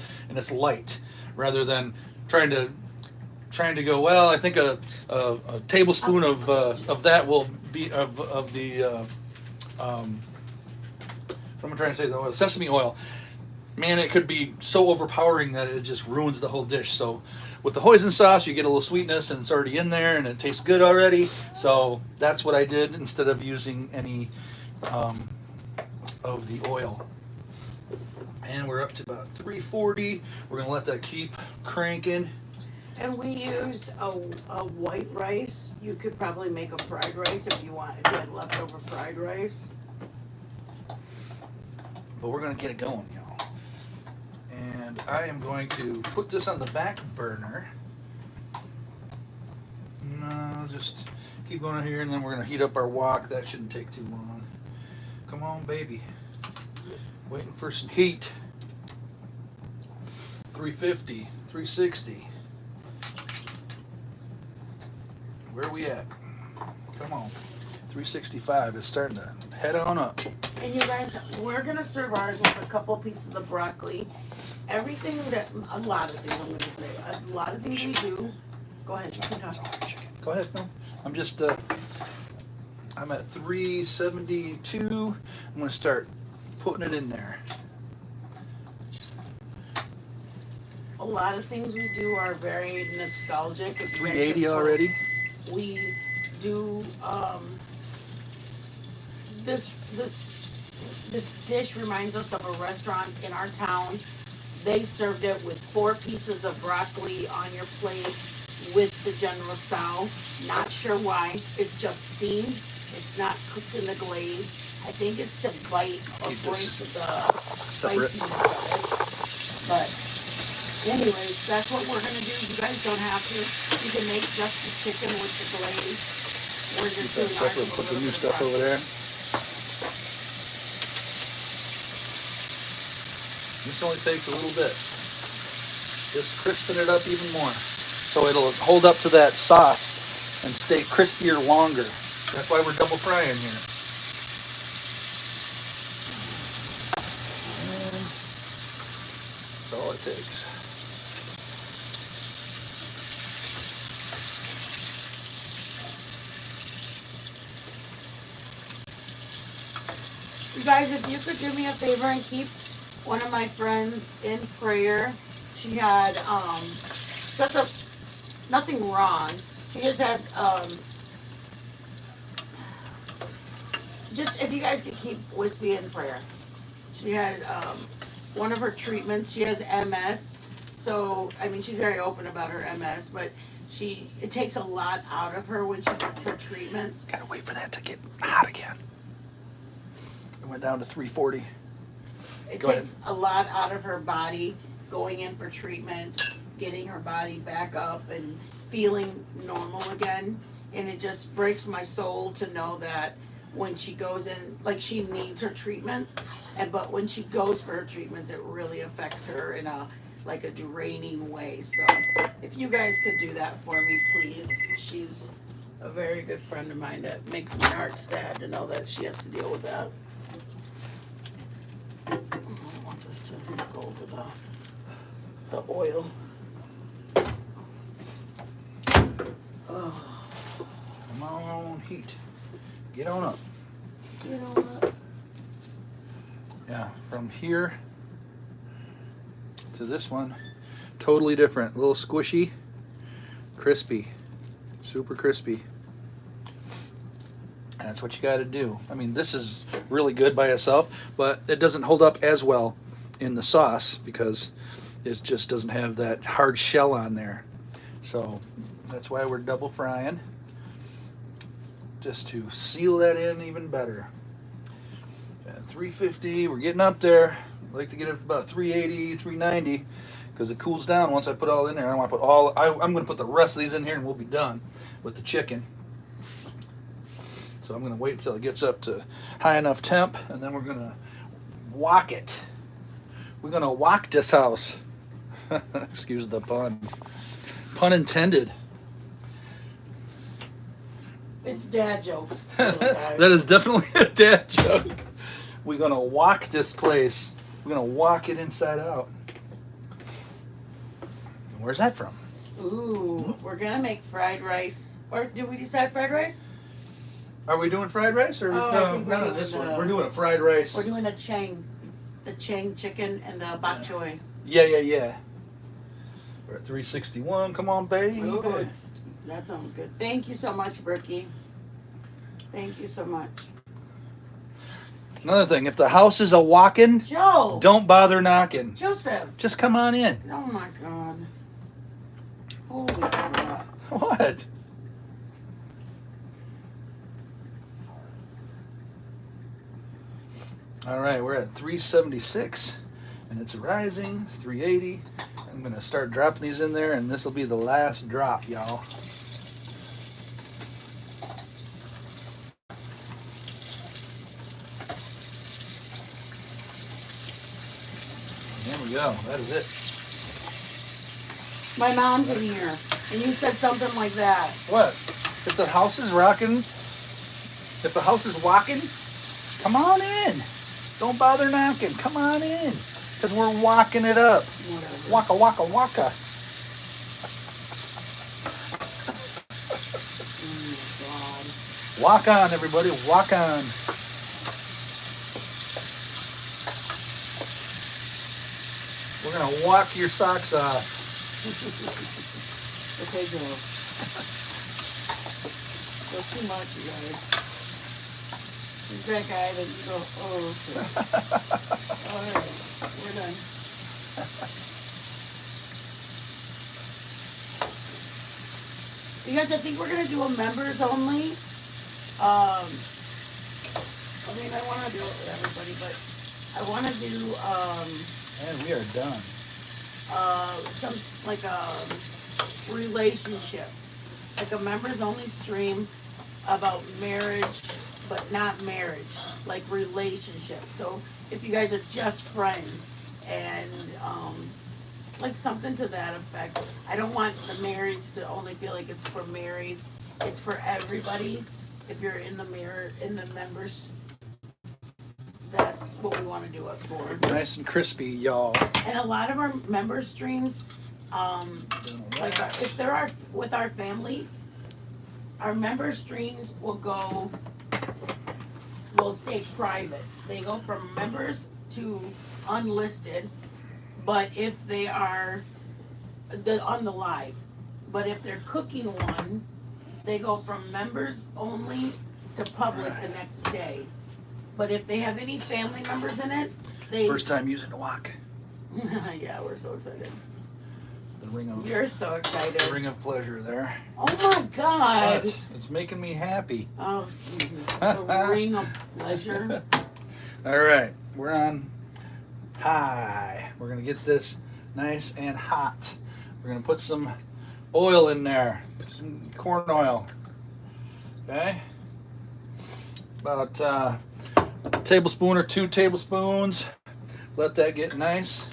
light rather than trying to go. Well, I think a tablespoon of that will be of the what am I trying to say? The sesame oil. Man, it could be so overpowering that it just ruins the whole dish. So with the hoisin sauce, you get a little sweetness and it's already in there and it tastes good already. So that's what I did instead of using any of the oil. And we're up to about 340. We're gonna let that keep cranking. And we used a white rice. You could probably make a fried rice if you had leftover fried rice. But we're gonna get it going, y'all. And I am going to put this on the back burner. No, just keep going here, and then we're gonna heat up our wok. That shouldn't take too long. Come on, baby. Waiting for some heat. 350, 360. Where are we at? Come on. 365 is starting to head on up. And you guys, we're gonna serve ours with a couple pieces of broccoli. A lot of things we do. Go ahead, you can talk. Go ahead, no. I'm just, I'm at 372. I'm gonna start putting it in there. A lot of things we do are very nostalgic. 380 already. We do this dish reminds us of a restaurant in our town. They served it with 4 pieces of broccoli on your plate with the General Tso. Not sure why. It's just steamed. It's not cooked in the glaze. I think it's to bite or break the spiciness of it. But anyways, that's what we're gonna do. You guys don't have to. You can make just the chicken with the glaze. We're just doing ours. Put the new stuff over there. This only takes a little bit. Just crisping it up even more. So it'll hold up to that sauce and stay crispier longer. That's why we're double frying here. And that's all it takes. You guys, if you could do me a favor and keep one of my friends in prayer. She had nothing wrong. She just had just if you guys could keep Wispy in prayer. She had one of her treatments. She has MS, so I mean she's very open about her MS, but it takes a lot out of her when she gets her treatments. Gotta wait for that to get hot again. It went down to 340. It takes a lot out of her body going in for treatment, getting her body back up and feeling normal again. And it just breaks my soul to know that when she goes in, like she needs her treatments, but when she goes for her treatments, it really affects her in a like a draining way. So if you guys could do that for me, please. She's a very good friend of mine. That makes my heart sad to know that she has to deal with that. I don't want this to go over the oil. Oh. Come on, heat. Get on up. You know what? Yeah, from here to this one, totally different. A little squishy, crispy, super crispy. And that's what you got to do. I mean, this is really good by itself, but it doesn't hold up as well in the sauce because it just doesn't have that hard shell on there. So that's why we're double frying, just to seal that in even better. At 350, we're getting up there. I like to get it about 380, 390, because it cools down once I put it all in there. I want to put all. I'm going to put the rest of these in here, and we'll be done with the chicken. So I'm going to wait until it gets up to high enough temp, and then we're going to wok it. We're going to wok this house. Excuse the pun. Pun intended. It's dad jokes. That is definitely a dad joke. We're going to wok this place. We're going to wok it inside out. Where's that from? Ooh, we're going to make fried rice. Or did we decide fried rice? Are we doing fried rice or Oh, I think we're doing this one? the- We're doing a fried rice. We're doing the chang chicken and the bok choy. Yeah. We're at 361. Come on, baby. Ooh, that sounds good. Thank you so much, Brookie. Thank you so much. Another thing, if the house is a walk-in, Joe! don't bother knocking. Joseph! Just come on in. Oh my god. Holy crap. What? All right, we're at 376, and it's rising. 380. I'm gonna start dropping these in there, and this will be the last drop, y'all. There we go. That is it. My mom's in here, and you said something like that. What? If the house is rocking, if the house is walking, come on in. Don't bother knocking. Come on in. Because we're walking it up. Whatever. Waka, waka, waka. Oh Walk on, everybody. Walk on. We're going to walk your socks off. my god. Okay, Joe. That's too much, you guys. He's that guy that you go, oh, okay. Alright, we're done. You guys, I think we're gonna do a members only. I mean, I want to do it with everybody, but I want to do And we are done. some like a relationship, like a members only stream about marriage, but not marriage, like relationships. So if you guys are just friends and like something to that effect. I don't want the marrieds to only feel like it's for marrieds. It's for everybody. If you're in the members, that's what we want to do it for. Nice and crispy, y'all. And a lot of our member streams, like if there are with our family, our member streams will stay private. They go from members to unlisted, but if they are on the live, but if they're cooking ones, they go from members only to public the next day. But if they have any family members in it, they First time using the wok. yeah, we're so excited. The ring of You're so excited. ring of pleasure there. Oh my God. But it's making me happy. Oh Jesus. The ring of pleasure. All right, we're on high. We're gonna get this nice and hot. We're gonna put some oil in there, some corn oil. Okay, about a tablespoon or 2 tablespoons. Let that get nice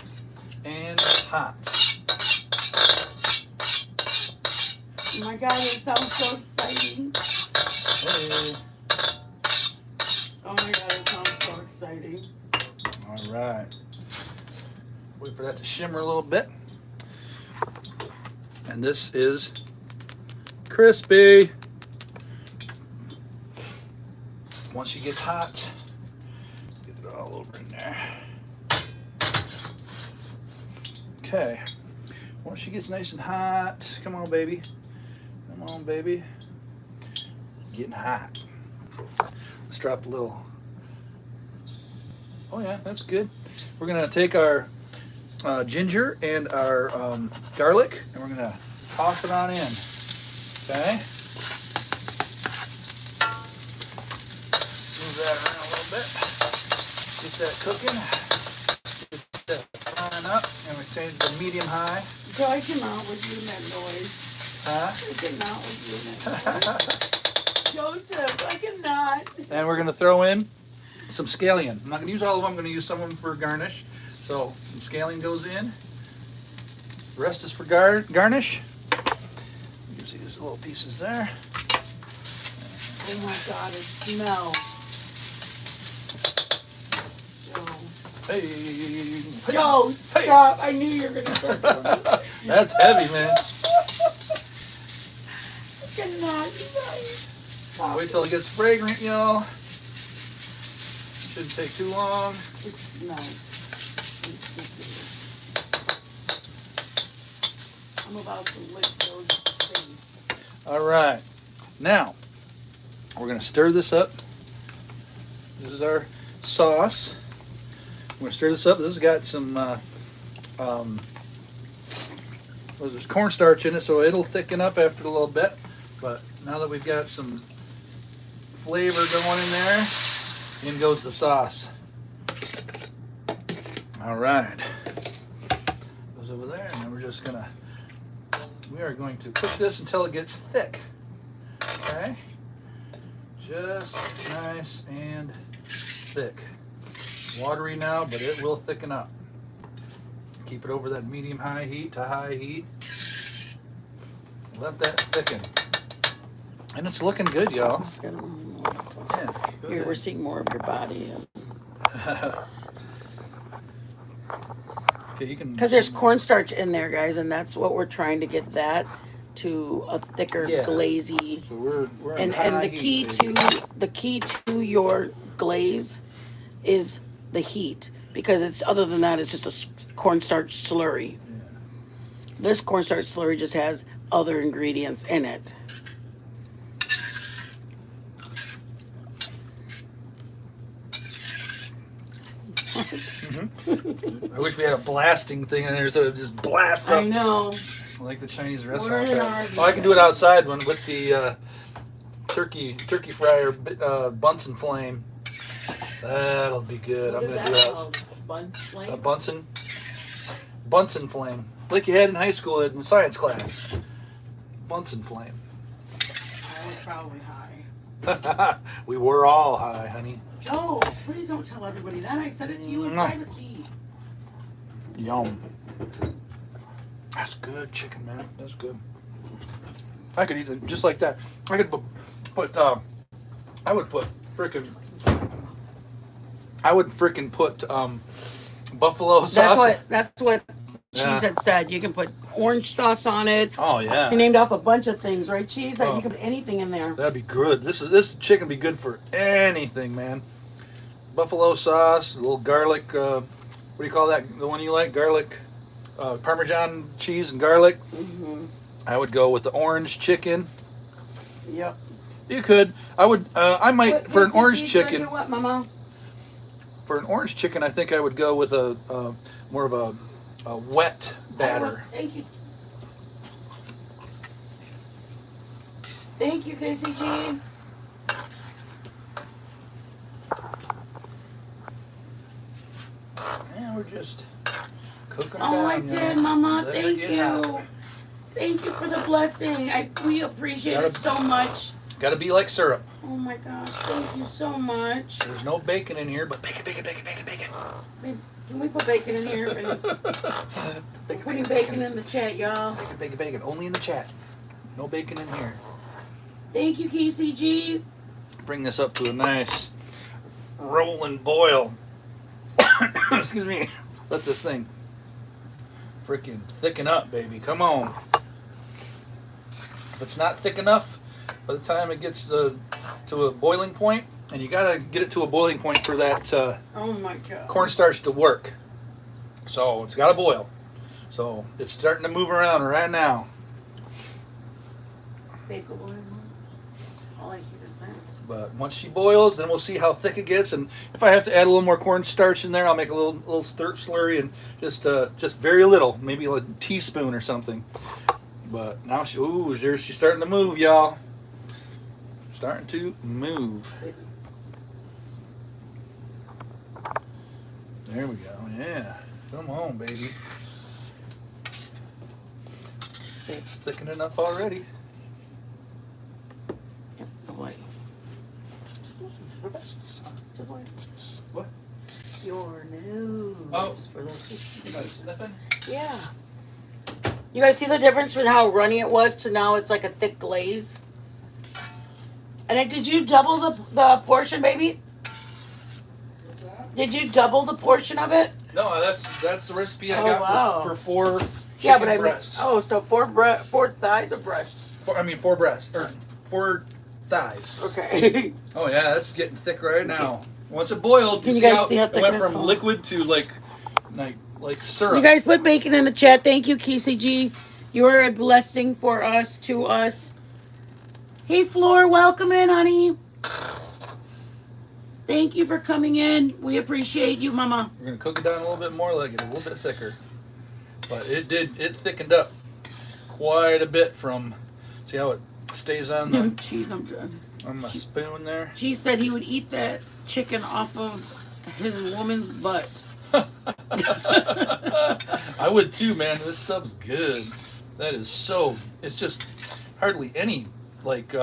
and hot. Oh my God, it sounds so exciting. Hey. Oh my God, it sounds so exciting. All right. Wait for that to shimmer a little bit. And this is crispy. Once she gets hot, get it all over in there. Okay. Once she gets nice and hot, come on, baby. Come on, baby. Getting hot. Let's drop a little. Oh yeah, that's good. We're gonna take our ginger and our garlic, and we're gonna toss it on in. Okay. Move that around a little bit. Get that cooking. Get that frying up, and we change to medium high. So I cannot with you in that noise. Huh? I cannot with you in that noise. Joseph, I cannot. And we're gonna throw in some scallion. I'm not gonna use all of them. I'm gonna use some of them for garnish. So some scallion goes in. The rest is for garnish. You see these little pieces there. Oh my God, it smells. Hey. Joe, Hey. stop. I knew you were going to start doing this. That's heavy, man. I cannot, you guys. Stop Wait till it gets fragrant, y'all. Shouldn't take too long. It smells. I'm about to lick Joe's face. All right. Now, we're going to stir this up. This is our sauce. We're going to stir this up. This has got some what is it, cornstarch in it, so it'll thicken up after a little bit. But now that we've got some flavor going in there, in goes the sauce. All right. Goes over there, and then we are going to cook this until it gets thick. Okay? Just nice and thick. Watery now, but it will thicken up. Keep it over that medium-high heat to high heat. Let that thicken. And it's looking good, y'all. Just gotta move more closer. Yeah, go Here, ahead. we're seeing more of your body. Okay, you can. Because there's cornstarch in there, guys, and that's what we're trying to get that to a thicker, Yeah. glazy. So we're And on high the heat, key baby. the key to your glaze is the heat, because it's, other than that, it's just a cornstarch slurry. This cornstarch slurry just has other ingredients in it. I wish we had a blasting thing in there so it would just blast up I know. like the Chinese We're restaurants in have. our- Oh, I can do it outside one with the turkey fryer Bunsen flame. That'll be good. What I'm is gonna that do that. called? Bunsen flame? A Bunsen flame, like you had in high school in science class. Bunsen flame. I was probably high. We were all high, honey. Joe, please don't tell everybody that. I said it to you in No. privacy. Yum. That's good chicken, man. That's good. I could eat it just like that. I could put I would frickin' put buffalo sauce. That's what Yeah. Cheese had said. You can put orange sauce on it. Oh yeah. He named off a bunch of things, right, Cheese? That Oh. you can put anything in there. That'd be good. This chicken be good for anything, man. Buffalo sauce, a little garlic. What do you call that? The one you like? Garlic, Parmesan cheese and garlic. Mm-hmm. I would go with the orange chicken. Yep. You could. I would. I might What- for an what's the orange cheese chicken. right here? What, Mama? For an orange chicken, I think I would go with a more of a wet batter. Thank you. Thank you, KCG. And we're just cooking it Oh, down. I did, Mama. Let it Thank get you. hot. Thank you for the blessing. We appreciate Gotta- it so much. Gotta be like syrup. Oh my gosh, thank you so much. There's no bacon in here, but bacon. Babe, can we put bacon in here? Putting bacon in the chat, y'all. Bacon. Only in the chat. No bacon in here. Thank you, KCG. Bring this up to a nice rolling boil. Excuse me. Let this thing freaking thicken up, baby. Come on. If it's not thick enough, by the time it gets to a boiling point, and you gotta get it to a boiling point for that Oh my god. cornstarch to work. So it's gotta boil. So it's starting to move around right now. Bacon boil. All I hear is that. But once she boils, then we'll see how thick it gets, and if I have to add a little more cornstarch in there, I'll make a little slurry and just very little, maybe a teaspoon or something. But now she's starting to move, y'all. Starting to move. There we go. Yeah, come on, baby. It's thickening up already. Yep, the white. What? Your news. Oh, for those sniffing? Yeah. You guys see the difference from how runny it was to now it's like a thick glaze? And then did you double the portion, baby? Did you double the portion of it? No, that's the recipe I Oh, got wow. for 4 Yeah, chicken but I mean, breasts. so four thighs of breast. 4 breasts, or 4 thighs. Okay. Oh yeah, that's getting thick right now. Once it boiled, Can you guys see how it thick went it is? from liquid to like syrup. You guys put bacon in the chat. Thank you, KCG. You're a blessing for us, to us. Hey, Floor, welcome in, honey. Thank you for coming in. We appreciate you, Mama. We're gonna cook it down a little bit more, let it get a little bit thicker. But it thickened up quite a bit from. See how it stays on the Cheese, I'm done. on my spoon there. She said he would eat that chicken off of his woman's butt. I would too, man. This stuff's good. That is so. It's just hardly any like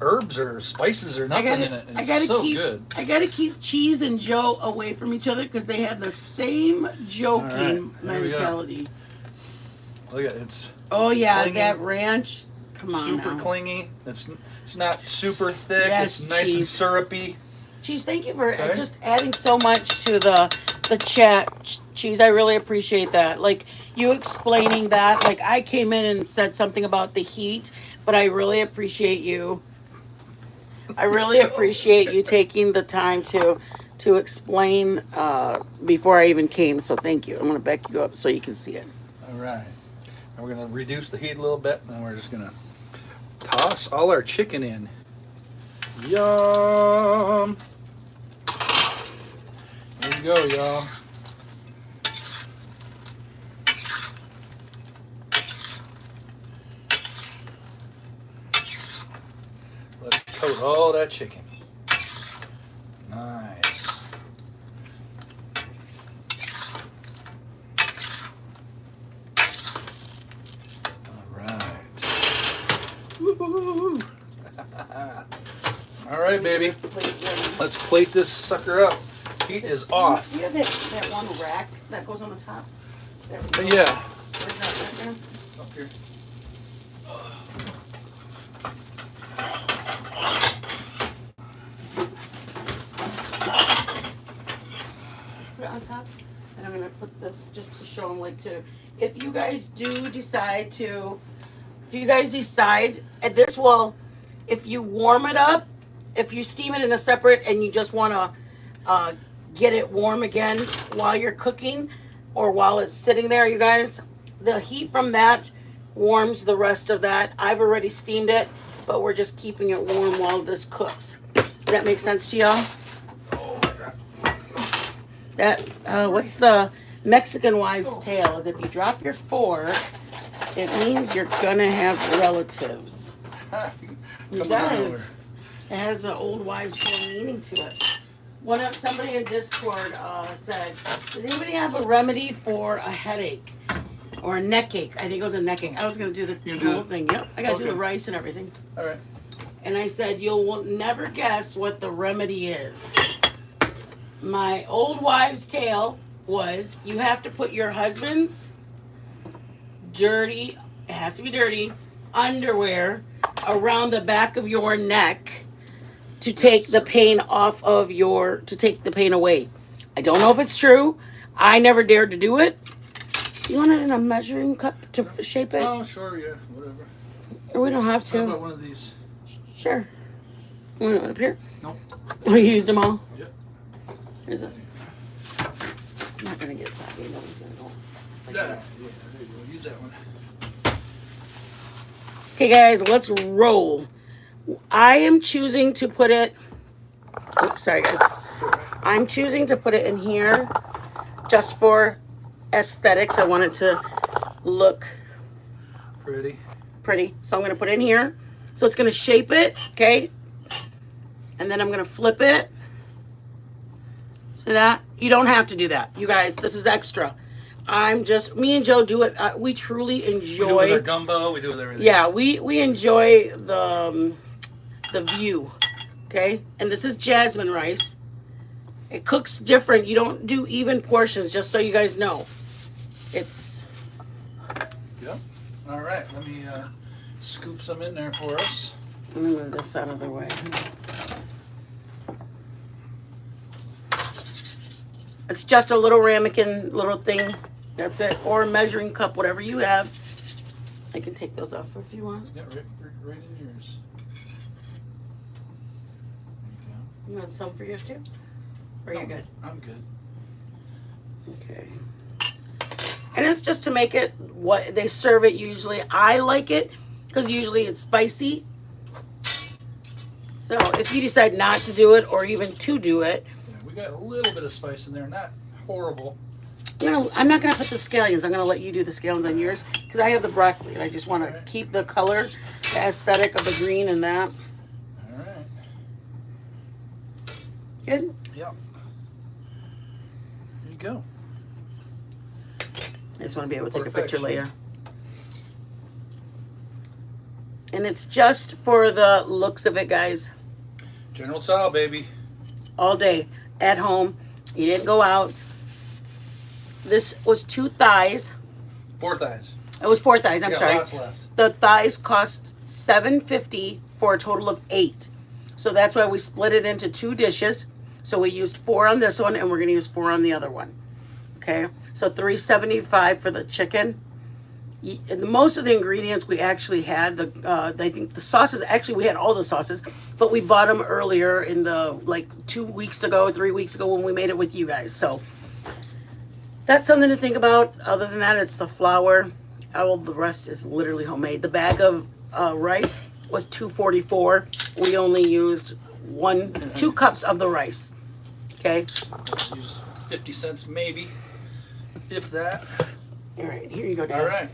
herbs or spices or nothing in it. And it's so good. I gotta keep Cheese and Joe away from each other because they have the same joking mentality. Look at it. It's Oh yeah, clingy, that ranch. Come on, super now. clingy. It's not super thick. Yes, it's nice and Cheese. syrupy. Cheese, thank you for Okay. just adding so much to the chat. Cheese, I really appreciate that. Like you explaining that. Like I came in and said something about the heat, but I really appreciate you. I really appreciate you taking the time to explain before I even came. So thank you. I'm gonna back you up so you can see it. All right. And we're gonna reduce the heat a little bit, and then we're just gonna toss all our chicken in. Yum! Here we go, y'all. Let's coat all that chicken. Nice. All right. Woo-hoo-hoo-hoo. All right, baby. Let's plate this sucker up. Heat is off. You have that one rack that goes on the top? Yeah. Where's that right there? Up here. Put it on top, and I'm gonna put this just to show them, like, to, if you guys do decide to, and this will, if you warm it up, if you steam it in a separate and you just wanna get it warm again while you're cooking or while it's sitting there, you guys, the heat from that warms the rest of that. I've already steamed it, but we're just keeping it warm while this cooks. Does that make sense to y'all? That what's the Mexican wives' tale? Is if you drop your fork, it means you're gonna have relatives. It does. It has an old wives' tale meaning to it. Somebody in Discord said, "Does anybody have a remedy for a headache or a neck ache?" I think it was a neck ache. I was gonna do the whole thing. Yep, I gotta do the rice and everything. All right. and I said, you'll never guess what the remedy is. My old wives' tale was you have to put your husband's dirty, it has to be dirty, underwear around the back of your neck to take the pain off of to take the pain away. I don't know if it's true. I never dared to do it. You want it in a measuring cup to shape it? Oh, sure, yeah, whatever. Or we don't have How to. about one of these? Sure. Want it up here? Nope. Oh, you used them all? Yep. Here's this. It's not going to get soggy. Nobody's going to go. Like Yeah, that. there you go. Use that one. Okay, guys, let's roll. I am choosing to put it. Oops, sorry, guys. I'm choosing to put it in here just for aesthetics. I want it to look Pretty. So I'm going to put it in here. So it's going to shape it, okay? And then I'm going to flip it. See that? You don't have to do that. You guys, this is extra. Me and Joe do it. We truly enjoy. We do it with our gumbo. We do it with everything. Yeah, we enjoy the view, okay? And this is jasmine rice. It cooks different. You don't do even portions, just so you guys know. It's... Yep. All right, let me scoop some in there for us. Let me move this out of the way. It's just a little ramekin little thing. That's it. Or a measuring cup, whatever you have. I can take those off if you want. Yeah, right in yours. You want some for yours too? Or are you good? I'm good. Okay. And it's just to make it what they serve it usually. I like it because usually it's spicy. So if you decide not to do it or even to do it. Yeah, we got a little bit of spice in there, not horrible. No, I'm not going to put the scallions. I'm going to let you do the scallions on yours because I have the broccoli. And I just want to keep the color, the aesthetic of the green and that. All right. Good? Yep. There you go. I just want to be able to take a Perfection. picture later. And it's just for the looks of it, guys. General Tso, baby. All day at home. You didn't go out. This was 2 thighs. 4 thighs. It was 4 thighs. I'm sorry. Lots left. The thighs cost $7.50 for a total of 8. So that's why we split it into 2 dishes. So we used 4 on this one, and we're going to use 4 on the other one. Okay, so $3.75 for the chicken. Most of the ingredients we actually had. I think the sauces. Actually, we had all the sauces, but we bought them earlier in the 2 weeks ago, 3 weeks ago when we made it with you guys. So that's something to think about. Other than that, it's the flour. The rest is literally homemade. The bag of rice was $2.44. We only used 2 cups of the rice. Okay. Use 50 cents maybe, if that. All right, here you go, Dad. All right.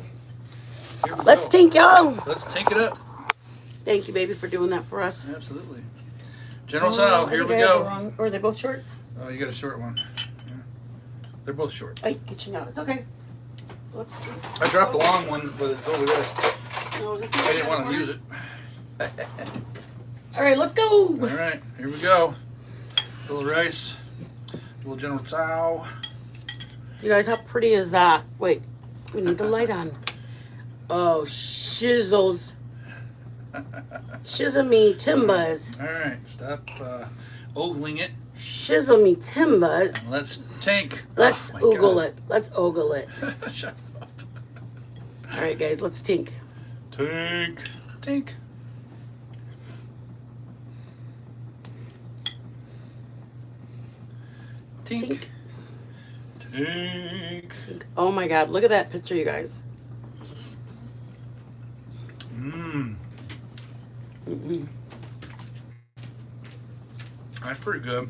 Here we Let's go. tink y'all. Let's tink it up. Thank you, baby, for doing that for us. Absolutely. General Tso, here we go. Or are they both short? Oh, you got a short one. Yeah. They're both short. Hey, get you now. It's okay. Let's. I dropped the long one, but it's over there. No, I didn't want to use it. All right, let's go. All right, here we go. A little rice, a little General Tso. You guys, how pretty is that? Wait, we need the light on. Oh, shizzles. Shizzle me timbers. All right, stop ogling it. Shizzle me timber. Let's tink. Let's Oh, my oogle God. it. Let's ogle it. Shut up. All right, guys, let's tink. Tink. Tink. Tink. Tink. Tink. Oh my God, look at that picture, you guys. Mmm. That's pretty good.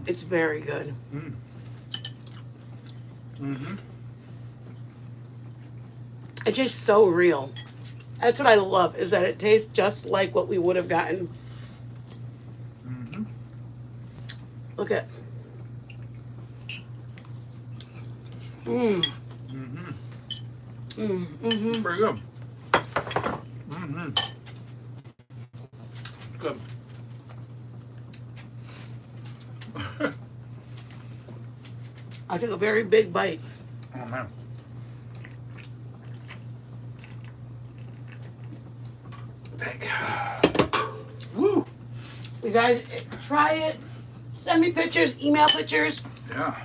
It's very good. Mm-hmm. It's just so real. That's what I love, is that it tastes just like what we would have gotten. Mm-hmm. Look at. Mmm. Mm-hmm. Mm-hmm. Pretty good. good. I took a very big bite. Oh man. Take. Woo. You guys, try it. Send me pictures, email pictures. Yeah.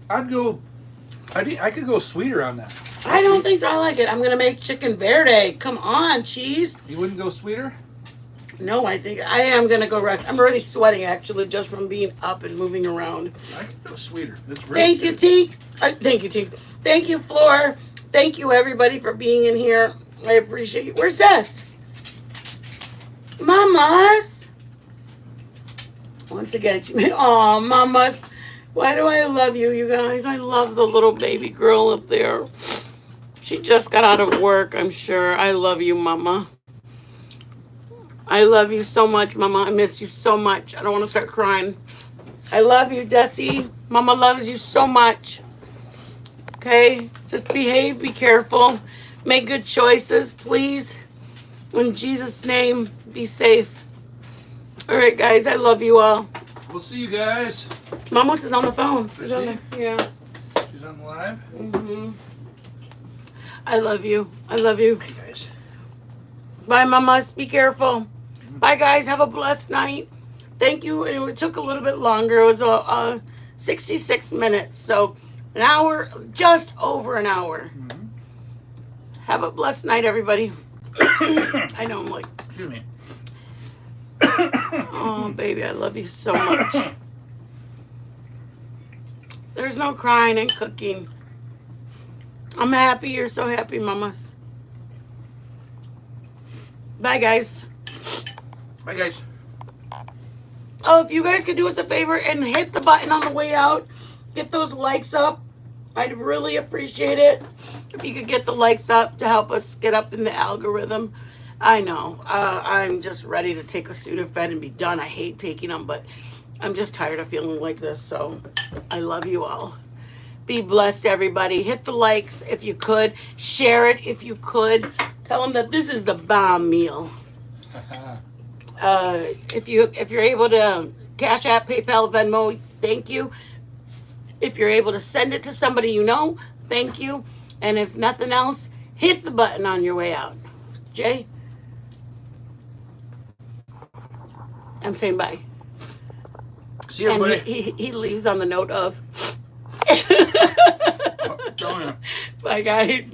I could go sweeter on that. I don't think so. I like it. I'm gonna make chicken verde. Come on, cheese. You wouldn't go sweeter? No, I think I am gonna go rest. I'm already sweating actually just from being up and moving around. I could go sweeter. It's really Thank you, Tink. Thank you, Tink. Thank you, Floor. Thank you, everybody, for being in here. I appreciate you. Where's Dest? Mamas. Once again, oh, mamas. Why do I love you, you guys? I love the little baby girl up there. She just got out of work, I'm sure. I love you, mama. I love you so much, mama. I miss you so much. I don't want to start crying. I love you, Desi. Mama loves you so much. Okay? Just behave, be careful. Make good choices, please. In Jesus' name, be safe. All right, guys, I love you all. We'll see you guys. Mamos is on the phone. Is she? Yeah. She's on the live? Mm-hmm. I love you. I love you. Hey guys. Bye, mamas. Be careful. Bye, guys. Have a blessed night. Thank you. And it took a little bit longer. It was 66 minutes. So an hour, just over an hour. Mm-hmm. Have a blessed night, everybody. I know I'm like, Excuse me. oh, baby, I love you so much. There's no crying and cooking. I'm happy. You're so happy, mamas. Bye, guys. Bye guys. Oh, if you guys could do us a favor and hit the button on the way out, get those likes up. I'd really appreciate it if you could get the likes up to help us get up in the algorithm. I know. I'm just ready to take a Sudafed and be done. I hate taking them, but I'm just tired of feeling like this. So I love you all. Be blessed, everybody. Hit the likes if you could. Share it if you could. Tell them that this is the bomb meal. If you're able to Cash App, PayPal, Venmo, thank you. If you're able to send it to somebody you know, thank you. And if nothing else, hit the button on your way out. Jay? I'm saying bye. See you, everybody. And he leaves on the note of. Bye, Bye, guys.